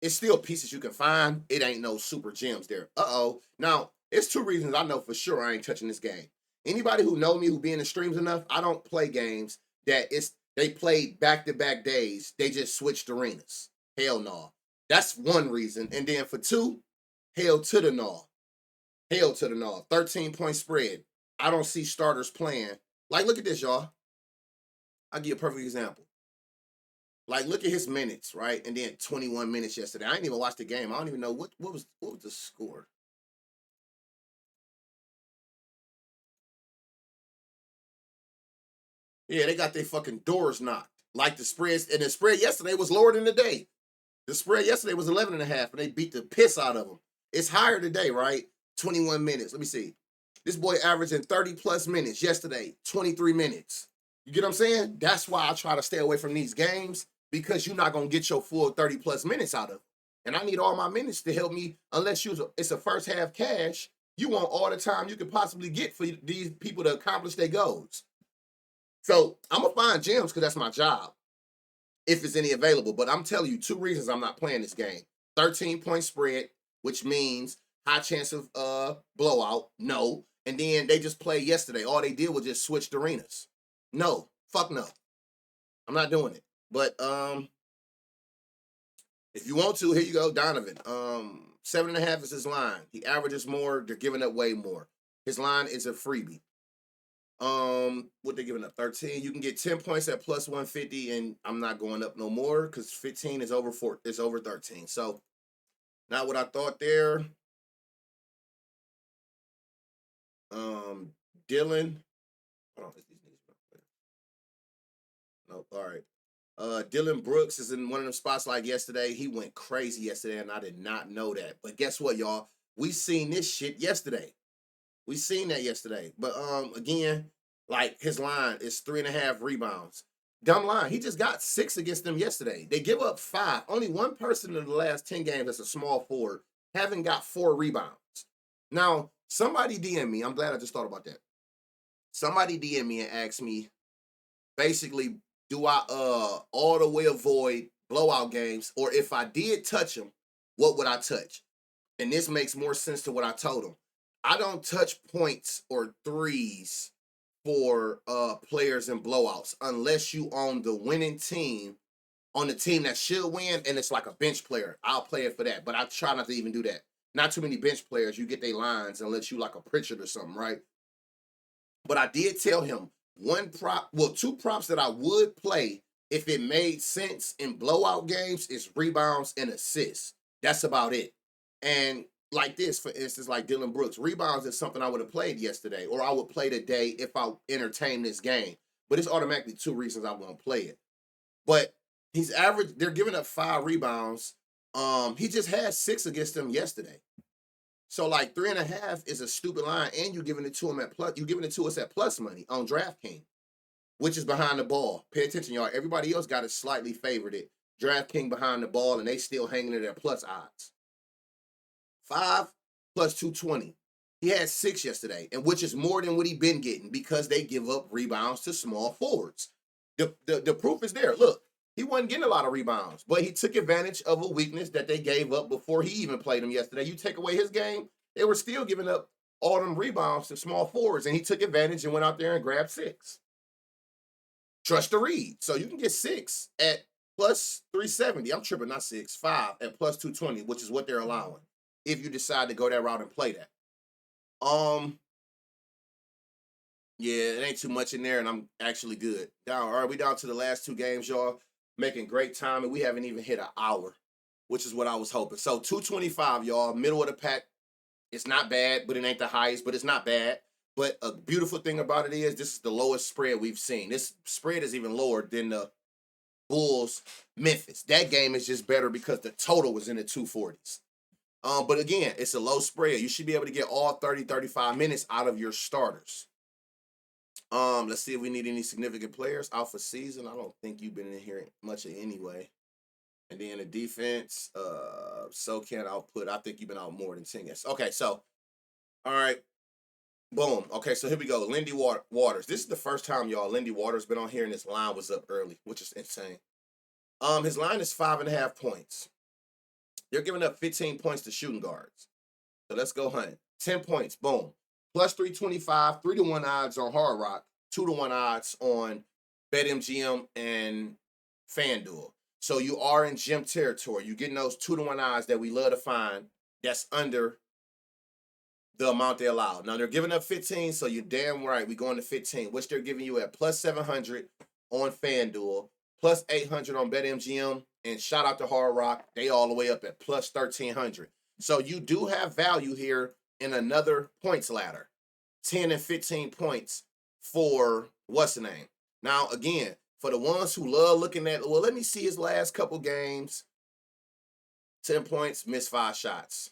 it's still pieces you can find. It ain't no super gems there. Now, it's 2 reasons I know for sure I ain't touching this game. Anybody who know me, who be in the streams enough, I don't play games that they played back-to-back days. They just switched arenas. Hell no. That's one reason. And then for 2, hell to the no. Hell to the no. 13-point spread. I don't see starters playing. Like, look at this, y'all. I'll give you a perfect example. Like, look at his minutes, right? And then 21 minutes yesterday. I didn't even watch the game. I don't even know what was the score. Yeah, they got their fucking doors knocked. Like the spreads, and the spread yesterday was lower than today. The spread yesterday was 11.5, and they beat the piss out of them. It's higher today, right? 21 minutes. Let me see. This boy averaging 30 plus minutes yesterday, 23 minutes. You get what I'm saying? That's why I try to stay away from these games, because you're not going to get your full 30 plus minutes out of it. And I need all my minutes to help me, unless it's a first half cash, you want all the time you could possibly get for these people to accomplish their goals. So I'm going to find gems because that's my job, if it's any available. But I'm telling you, 2 reasons I'm not playing this game. 13-point spread, which means high chance of blowout, no. And then they just played yesterday. All they did was just switch arenas. No, fuck no. I'm not doing it. But if you want to, here you go, Donovan. 7.5 is his line. He averages more. They're giving up way more. His line is a freebie. What they giving up? 13. You can get 10 points at plus 150, and I'm not going up no more because 15 is over 4. It's over 13. So not what I thought there. Dylan. Hold on, no, all right. Dylan Brooks is in one of them spots like yesterday. He went crazy yesterday, and I did not know that. But guess what, y'all? We seen this shit yesterday. We seen that yesterday. But again, like his line is 3.5 rebounds. Dumb line. He just got 6 against them yesterday. They give up 5. Only one person in the last 10 games that's a small forward haven't got 4 rebounds. Now, somebody DM me. I'm glad I just thought about that. Somebody DM me and asked me, basically, do I all the way avoid blowout games? Or if I did touch them, what would I touch? And this makes more sense to what I told them. I don't touch points or threes for players in blowouts unless you own the winning team, on the team that should win, and it's like a bench player. I'll play it for that, but I try not to even do that. Not too many bench players, you get their lines unless you like a Pritchard or something, right? But I did tell him 2 props that I would play if it made sense in blowout games is rebounds and assists. That's about it. And like this, for instance, like Dylan Brooks, rebounds is something I would have played yesterday, or I would play today if I entertain this game. But it's automatically 2 reasons I won't play it. But he's average. They're giving up 5 rebounds. He just had 6 against them yesterday. So like 3.5 is a stupid line, and you're giving it to him at plus. You're giving it to us at plus money on DraftKings, which is behind the ball. Pay attention, y'all. Everybody else got it slightly favored it. DraftKings behind the ball, and they still hanging it at plus odds. 5 plus 220. He had 6 yesterday, and which is more than what he been getting because they give up rebounds to small forwards. The proof is there. Look, he wasn't getting a lot of rebounds, but he took advantage of a weakness that they gave up before he even played them yesterday. You take away his game, they were still giving up all them rebounds to small forwards, and he took advantage and went out there and grabbed 6. Trust the read. So you can get 6 at plus 370. I'm tripping, not 6, 5 at plus 220, which is what they're allowing if you decide to go that route and play that. Yeah, it ain't too much in there, and I'm actually good. All right, we down to the last 2 games, y'all. Making great time, and we haven't even hit an hour, which is what I was hoping. So 225, y'all, middle of the pack. It's not bad, but it ain't the highest, but it's not bad. But a beautiful thing about it is this is the lowest spread we've seen. This spread is even lower than the Bulls Memphis. That game is just better because the total was in the 240s. But again, it's a low spread. You should be able to get all 30, 35 minutes out of your starters. Let's see if we need any significant players out for season. I don't think you've been in here much of anyway. And then the defense, so can't output. I think you've been out more than 10 games. Okay, so, all right. Boom. Okay, so here we go. Lindy Waters. This is the first time, y'all, Lindy Waters been on here, and his line was up early, which is insane. His line is 5.5 points. They're giving up 15 points to shooting guards. So let's go hunting. 10 points. Boom. Plus 325, 3-1 odds on Hard Rock, 2-1 odds on BetMGM and FanDuel. So you are in gym territory. You're getting those 2-1 odds that we love to find that's under the amount they allow. Now, they're giving up 15, so you're damn right. We're going to 15, which they're giving you at plus 700 on FanDuel, plus 800 on BetMGM, and shout out to Hard Rock. They all the way up at plus 1,300. So you do have value here in another points ladder. 10 and 15 points for, what's the name? Now, again, for the ones who love looking at, well, let me see his last couple games. 10 points, missed 5 shots.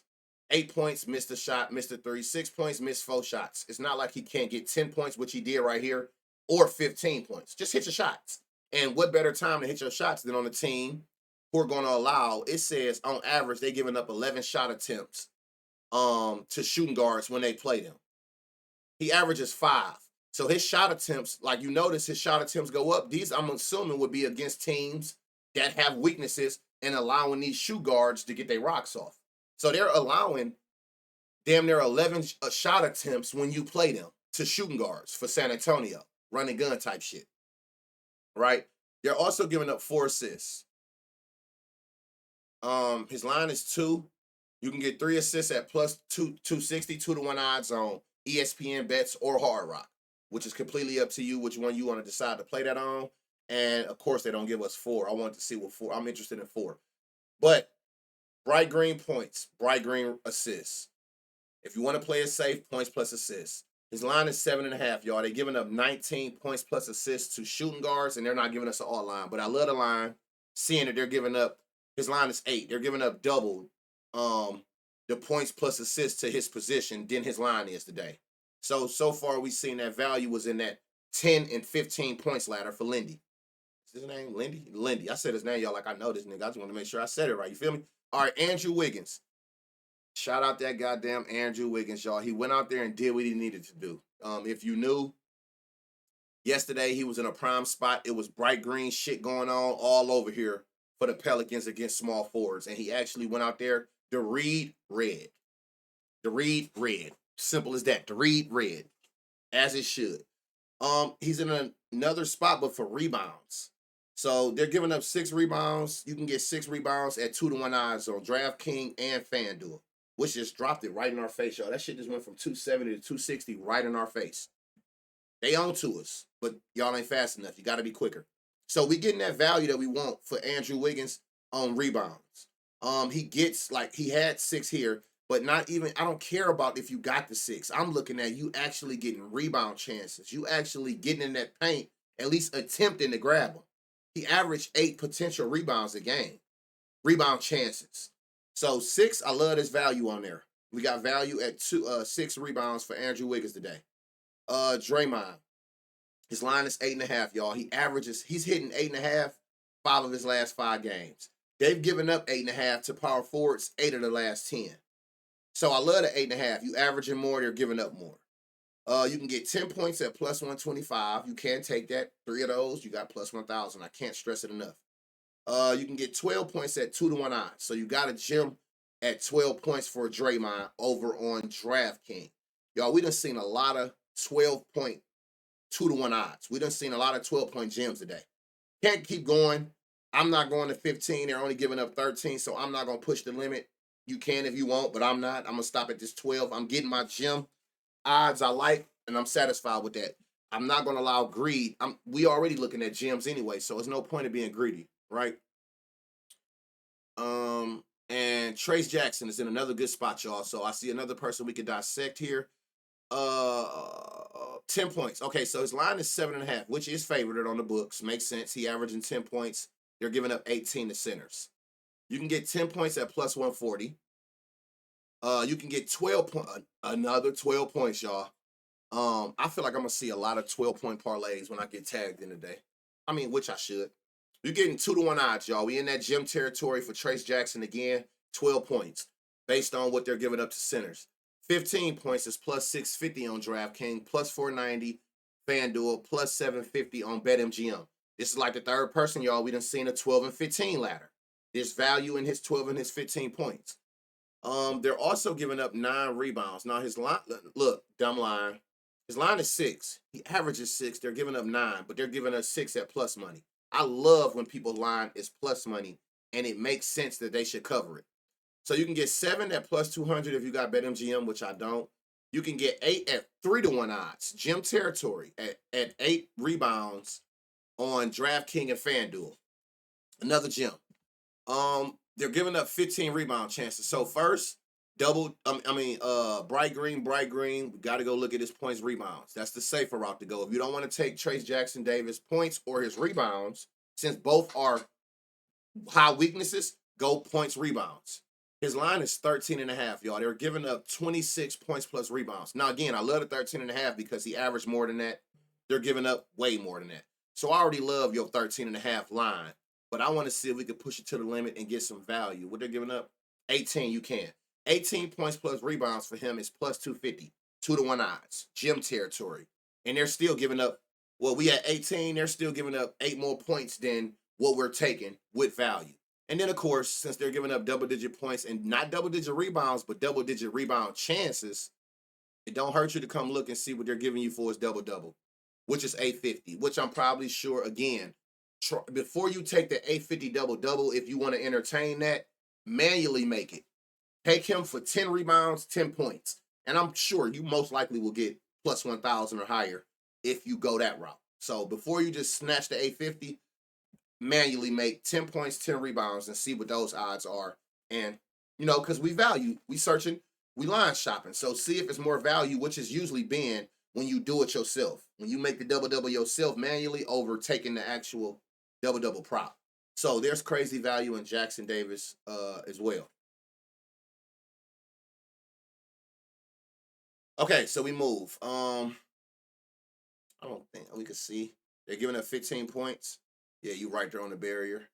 8 points, missed a shot, missed a 3. 6 points, missed 4 shots. It's not like he can't get 10 points, which he did right here, or 15 points. Just hit your shots. And what better time to hit your shots than on a team who are going to allow, it says on average, they're giving up 11 shot attempts to shooting guards when they play them. He averages 5. So his shot attempts, like you notice, his shot attempts go up. These, I'm assuming, would be against teams that have weaknesses and allowing these shoe guards to get their rocks off. So they're allowing damn near 11 shot attempts when you play them to shooting guards for San Antonio, running gun type shit, right? They're also giving up 4 assists. His line is 2. You can get 3 assists at plus 260, 2-1 odds on ESPN bets or Hard Rock, which is completely up to you which one you want to decide to play that on. And of course, they don't give us 4. I want to see what 4. I'm interested in 4. But bright green points, bright green assists. If you want to play it safe, points plus assists. His line is 7.5, y'all. They're giving up 19 points plus assists to shooting guards, and they're not giving us an all line. But I love the line, seeing that they're giving up, his line is 8. They're giving up double the points plus assists to his position than his line is today. So far we've seen that value was in that 10 and 15 points ladder for Lindy. Is his name Lindy? Lindy. I said his name, y'all, like I know this nigga. I just want to make sure I said it right. You feel me? All right, Andrew Wiggins. Shout out that goddamn Andrew Wiggins, y'all. He went out there and did what he needed to do. If you knew, yesterday he was in a prime spot. It was bright green shit going on all over here for the Pelicans against small forwards. And he actually went out there to read red. To read red. Simple as that. To read red. As it should. He's in another spot, but for rebounds. So they're giving up 6 rebounds. You can get 6 rebounds at 2-1 odds on DraftKings and FanDuel, which just dropped it right in our face, y'all. That shit just went from 270 to 260 right in our face. They own to us, but y'all ain't fast enough. You got to be quicker. So we getting that value that we want for Andrew Wiggins on rebounds. He gets, like, he had 6 here, but not even, I don't care about if you got the 6. I'm looking at you actually getting rebound chances. You actually getting in that paint, at least attempting to grab them. He averaged 8 potential rebounds a game. Rebound chances. So 6, I love this value on there. We got value at 6 rebounds for Andrew Wiggins today. Draymond. His line is 8.5, y'all. He's hitting 8.5 5 of his last 5 games. They've given up 8.5 to power forwards 8 of the last 10. So I love the 8.5. You averaging more, they're giving up more. You can get 10 points at plus 125. You can take that. 3 of those, you got plus 1,000. I can't stress it enough. You can get 12 points at 2-1 odds. So you got a gem at 12 points for Draymond over on DraftKings. Y'all, we done seen a lot of 12-point 2-1 odds. We done seen a lot of 12-point gems today. Can't keep going. I'm not going to 15. They're only giving up 13, so I'm not going to push the limit. You can if you want, but I'm not. I'm going to stop at this 12. I'm getting my gem odds I like, and I'm satisfied with that. I'm not going to allow greed. We already looking at gems anyway, so there's no point of being greedy, right? And Trace Jackson is in another good spot, y'all. So I see another person we could dissect here. 10 points. Okay, so his line is 7.5, which is favored on the books. Makes sense. He averaging 10 points. They're giving up 18 to centers. You can get 10 points at plus 140. You can get 12 another 12 points, y'all. I feel like I'm gonna see a lot of 12-point parlays when I get tagged in the day. I mean, which I should. You're getting 2-1 odds, y'all. We in that gym territory for Trace Jackson again. 12 points based on what they're giving up to centers. 15 points is plus 650 on DraftKings, plus 490 FanDuel, plus 750 on BetMGM. This is like the third person, y'all. We done seen a 12 and 15 ladder. There's value in his 12 and his 15 points. They're also giving up 9 rebounds. Now his line, look, dumb line. His line is 6. He averages 6. They're giving up 9, but they're giving us 6 at plus money. I love when people's line is plus money, and it makes sense that they should cover it. So you can get 7 at plus 200 if you got BetMGM, which I don't. You can get 8 at 3-1 odds. Gym territory at 8 rebounds on DraftKings and FanDuel. Another gym. They're giving up 15 rebound chances. So first, Bright green, bright green. We got to go look at his points, rebounds. That's the safer route to go. If you don't want to take Trace Jackson Davis points or his rebounds, since both are high weaknesses, go points, rebounds. His line is 13.5, y'all. They're giving up 26 points plus rebounds. Now, again, I love the 13.5 because he averaged more than that. They're giving up way more than that. So I already love your 13.5 line, but I want to see if we can push it to the limit and get some value. What they're giving up? 18, you can. 18 points plus rebounds for him is plus 250, 2-1 odds, gym territory. And they're still giving up, well, we at 18, they're still giving up 8 more points than what we're taking with value. And then, of course, since they're giving up double-digit points and not double-digit rebounds, but double-digit rebound chances, it don't hurt you to come look and see what they're giving you for his double-double, which is 850, which I'm probably sure, again, before you take the 850 double-double, if you want to entertain that, manually make it. Take him for 10 rebounds, 10 points. And I'm sure you most likely will get plus 1,000 or higher if you go that route. So before you just snatch the 850, manually make 10 points, 10 rebounds, and see what those odds are. And, because we searching, we line shopping. So see if it's more value, which is usually been when you do it yourself. When you make the double-double yourself manually over taking the actual double-double prop. So there's crazy value in Jackson Davis as well. Okay, so we move. I don't think we can see. They're giving up 15 points. Yeah, you right there on the barrier.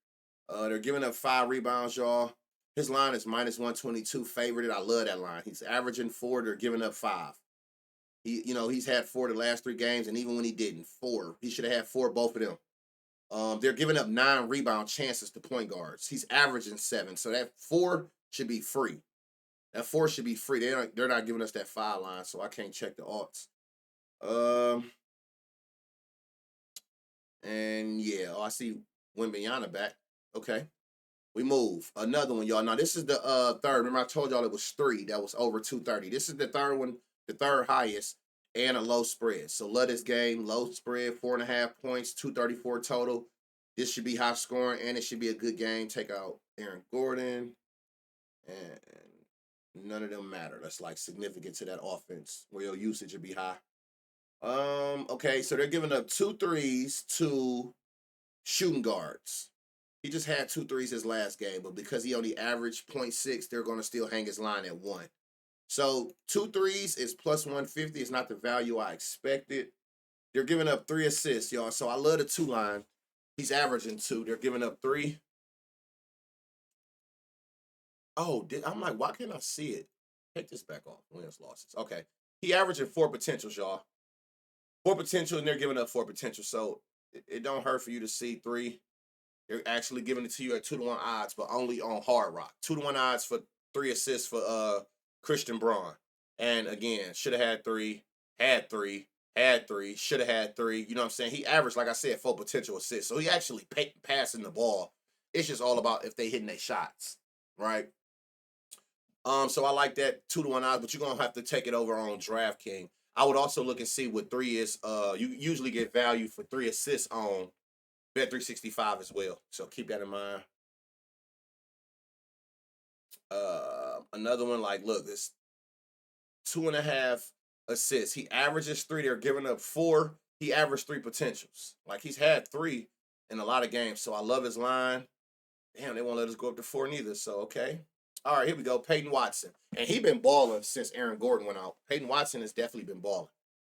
They're giving up 5 rebounds, y'all. His line is minus 122, favorited. I love that line. He's averaging 4. They're giving up 5. He's had 4 the last 3 games, and even when he didn't, 4. He should have had 4, both of them. They're giving up 9 rebound chances to point guards. He's averaging 7, so that 4 should be free. That 4 should be free. They're not giving us that 5 line, so I can't check the odds. And yeah, I see Wembanyama back. Okay. We move. Another one, y'all. Now, this is the third. Remember, I told y'all it was 3 that was over 230. This is the third one, the third highest, and a low spread. So, love this game. Low spread, 4.5 points, 234 total. This should be high scoring, and it should be a good game. Take out Aaron Gordon. And none of them matter. That's like significant to that offense where your usage would be high. Okay, so they're giving up 2 threes to shooting guards. He just had 2 threes his last game, but because he only averaged 0.6, they're going to still hang his line at 1. So 2 threes is plus 150. It's not the value I expected. They're giving up 3 assists, y'all. So I love the 2 line. He's averaging 2. They're giving up 3. Oh, I'm like, why can't I see it? Take this back off. Wins, losses. Okay. He averaging 4 potentials, y'all. 4 potential, and they're giving up 4 potential. So it don't hurt for you to see 3. They're actually giving it to you at 2-1 odds, but only on Hard Rock. 2-1 odds for 3 assists for Christian Braun. And again, should have had 3, had 3, had 3, should have had 3. You know what I'm saying? He averaged, like I said, 4 potential assists. So he actually passing the ball. It's just all about if they hitting their shots, right? So I like that 2-1 odds, but you're gonna have to take it over on DraftKings. I would also look and see what 3 is. You usually get value for 3 assists on Bet365 as well. So keep that in mind. Another one, like, look, this 2.5 assists. He averages 3. They're giving up 4. He averaged 3 potentials. Like, he's had 3 in a lot of games. So I love his line. Damn, they won't let us go up to 4 neither. So, okay. All right, here we go. Peyton Watson. And he been balling since Aaron Gordon went out. Peyton Watson has definitely been balling.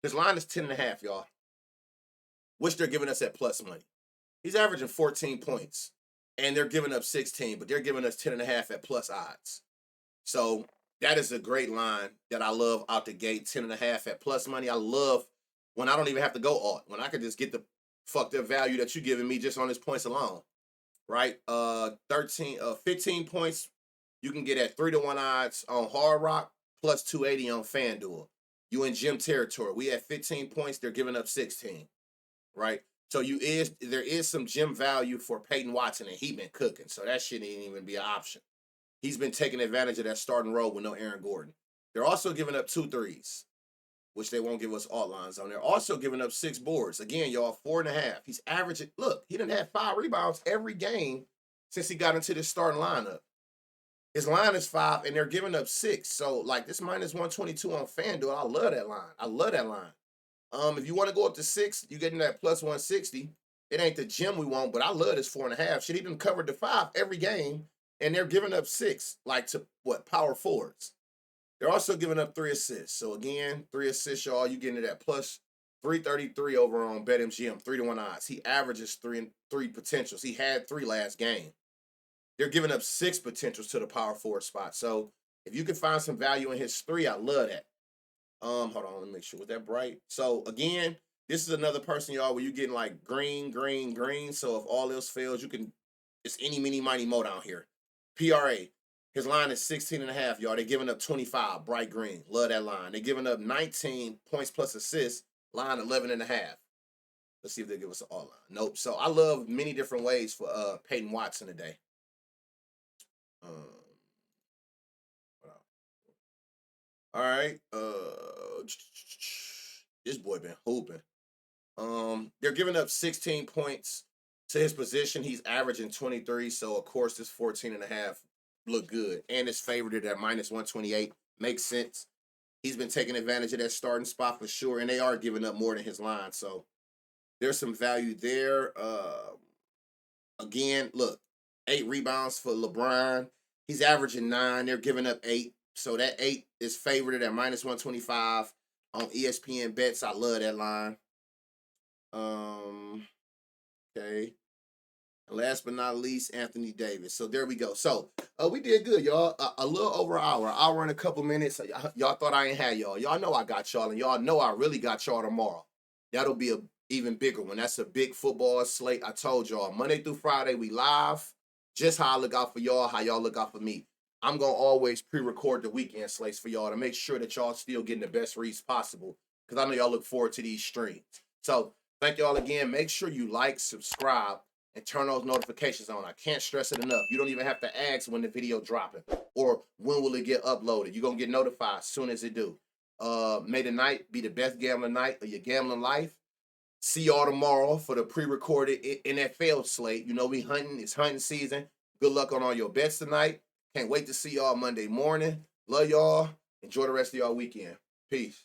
His line is 10.5, y'all, which they're giving us at plus money. He's averaging 14 points, and they're giving up 16, but they're giving us 10.5 at plus odds. So that is a great line that I love out the gate, 10.5 at plus money. I love when I don't even have to go alt, when I can just get the fucked up value that you're giving me just on his points alone, right? 15 points you can get at 3-1 odds on Hard Rock, plus 280 on FanDuel. You in gym territory. We at 15 points, they're giving up 16, right? So there is some gym value for Peyton Watson, and he been cooking. So that shit ain't even be an option. He's been taking advantage of that starting role with no Aaron Gordon. They're also giving up 2 threes, which they won't give us alt lines on. They're also giving up 6 boards. Again, y'all, 4.5. He's averaging, look, he done had 5 rebounds every game since he got into this starting lineup. His line is 5, and they're giving up 6. So, like, this minus 122 on FanDuel, I love that line. I love that line. If you want to go up to 6, you're getting that plus 160. It ain't the gym we want, but I love this 4.5. Shit, he done covered the 5 every game, and they're giving up 6, like to power forwards. They're also giving up 3 assists. So again, 3 assists, y'all. You getting it at plus 333 over on BetMGM, 3-1 odds. He averages 3 potentials. He had 3 last game. They're giving up 6 potentials to the power forward spot. So if you can find some value in his 3, I love that. Hold on, let me make sure. Was that bright? So again, this is another person, y'all, where you're getting like green. So if all else fails, you can, it's any, mini, mighty, mo down here. PRA, his line is 16.5, y'all. They're giving up 25, bright green. Love that line. They're giving up 19 points plus assists, line 11.5. Let's see if they give us an all line. Nope. So I love many different ways for Peyton Watson today. All right. This boy been hooping. They're giving up 16 points to his position. He's averaging 23. So of course this 14.5 look good. And it's favored at minus 128. Makes sense. He's been taking advantage of that starting spot for sure. And they are giving up more than his line. So there's some value there. Again, look, 8 rebounds for LeBron. He's averaging 9. They're giving up 8. So that 8 is favored at minus 125 on ESPN bets. I love that line. Okay. And last but not least, Anthony Davis. So there we go. So we did good, y'all. A little over an hour and a couple minutes. Y'all thought I ain't had y'all. Y'all know I got y'all, and y'all know I really got y'all tomorrow. That'll be a even bigger one. That's a big football slate. I told y'all, Monday through Friday, we live. Just how I look out for y'all, how y'all look out for me. I'm going to always pre-record the weekend slates for y'all to make sure that y'all still getting the best reads possible, because I know y'all look forward to these streams. So thank y'all again. Make sure you like, subscribe, and turn those notifications on. I can't stress it enough. You don't even have to ask when the video dropping or when will it get uploaded. You're going to get notified as soon as it do. May the night be the best gambling night of your gambling life. See y'all tomorrow for the pre-recorded NFL slate. You know we hunting. It's hunting season. Good luck on all your bets tonight. Can't wait to see y'all Monday morning. Love y'all. Enjoy the rest of y'all weekend. Peace.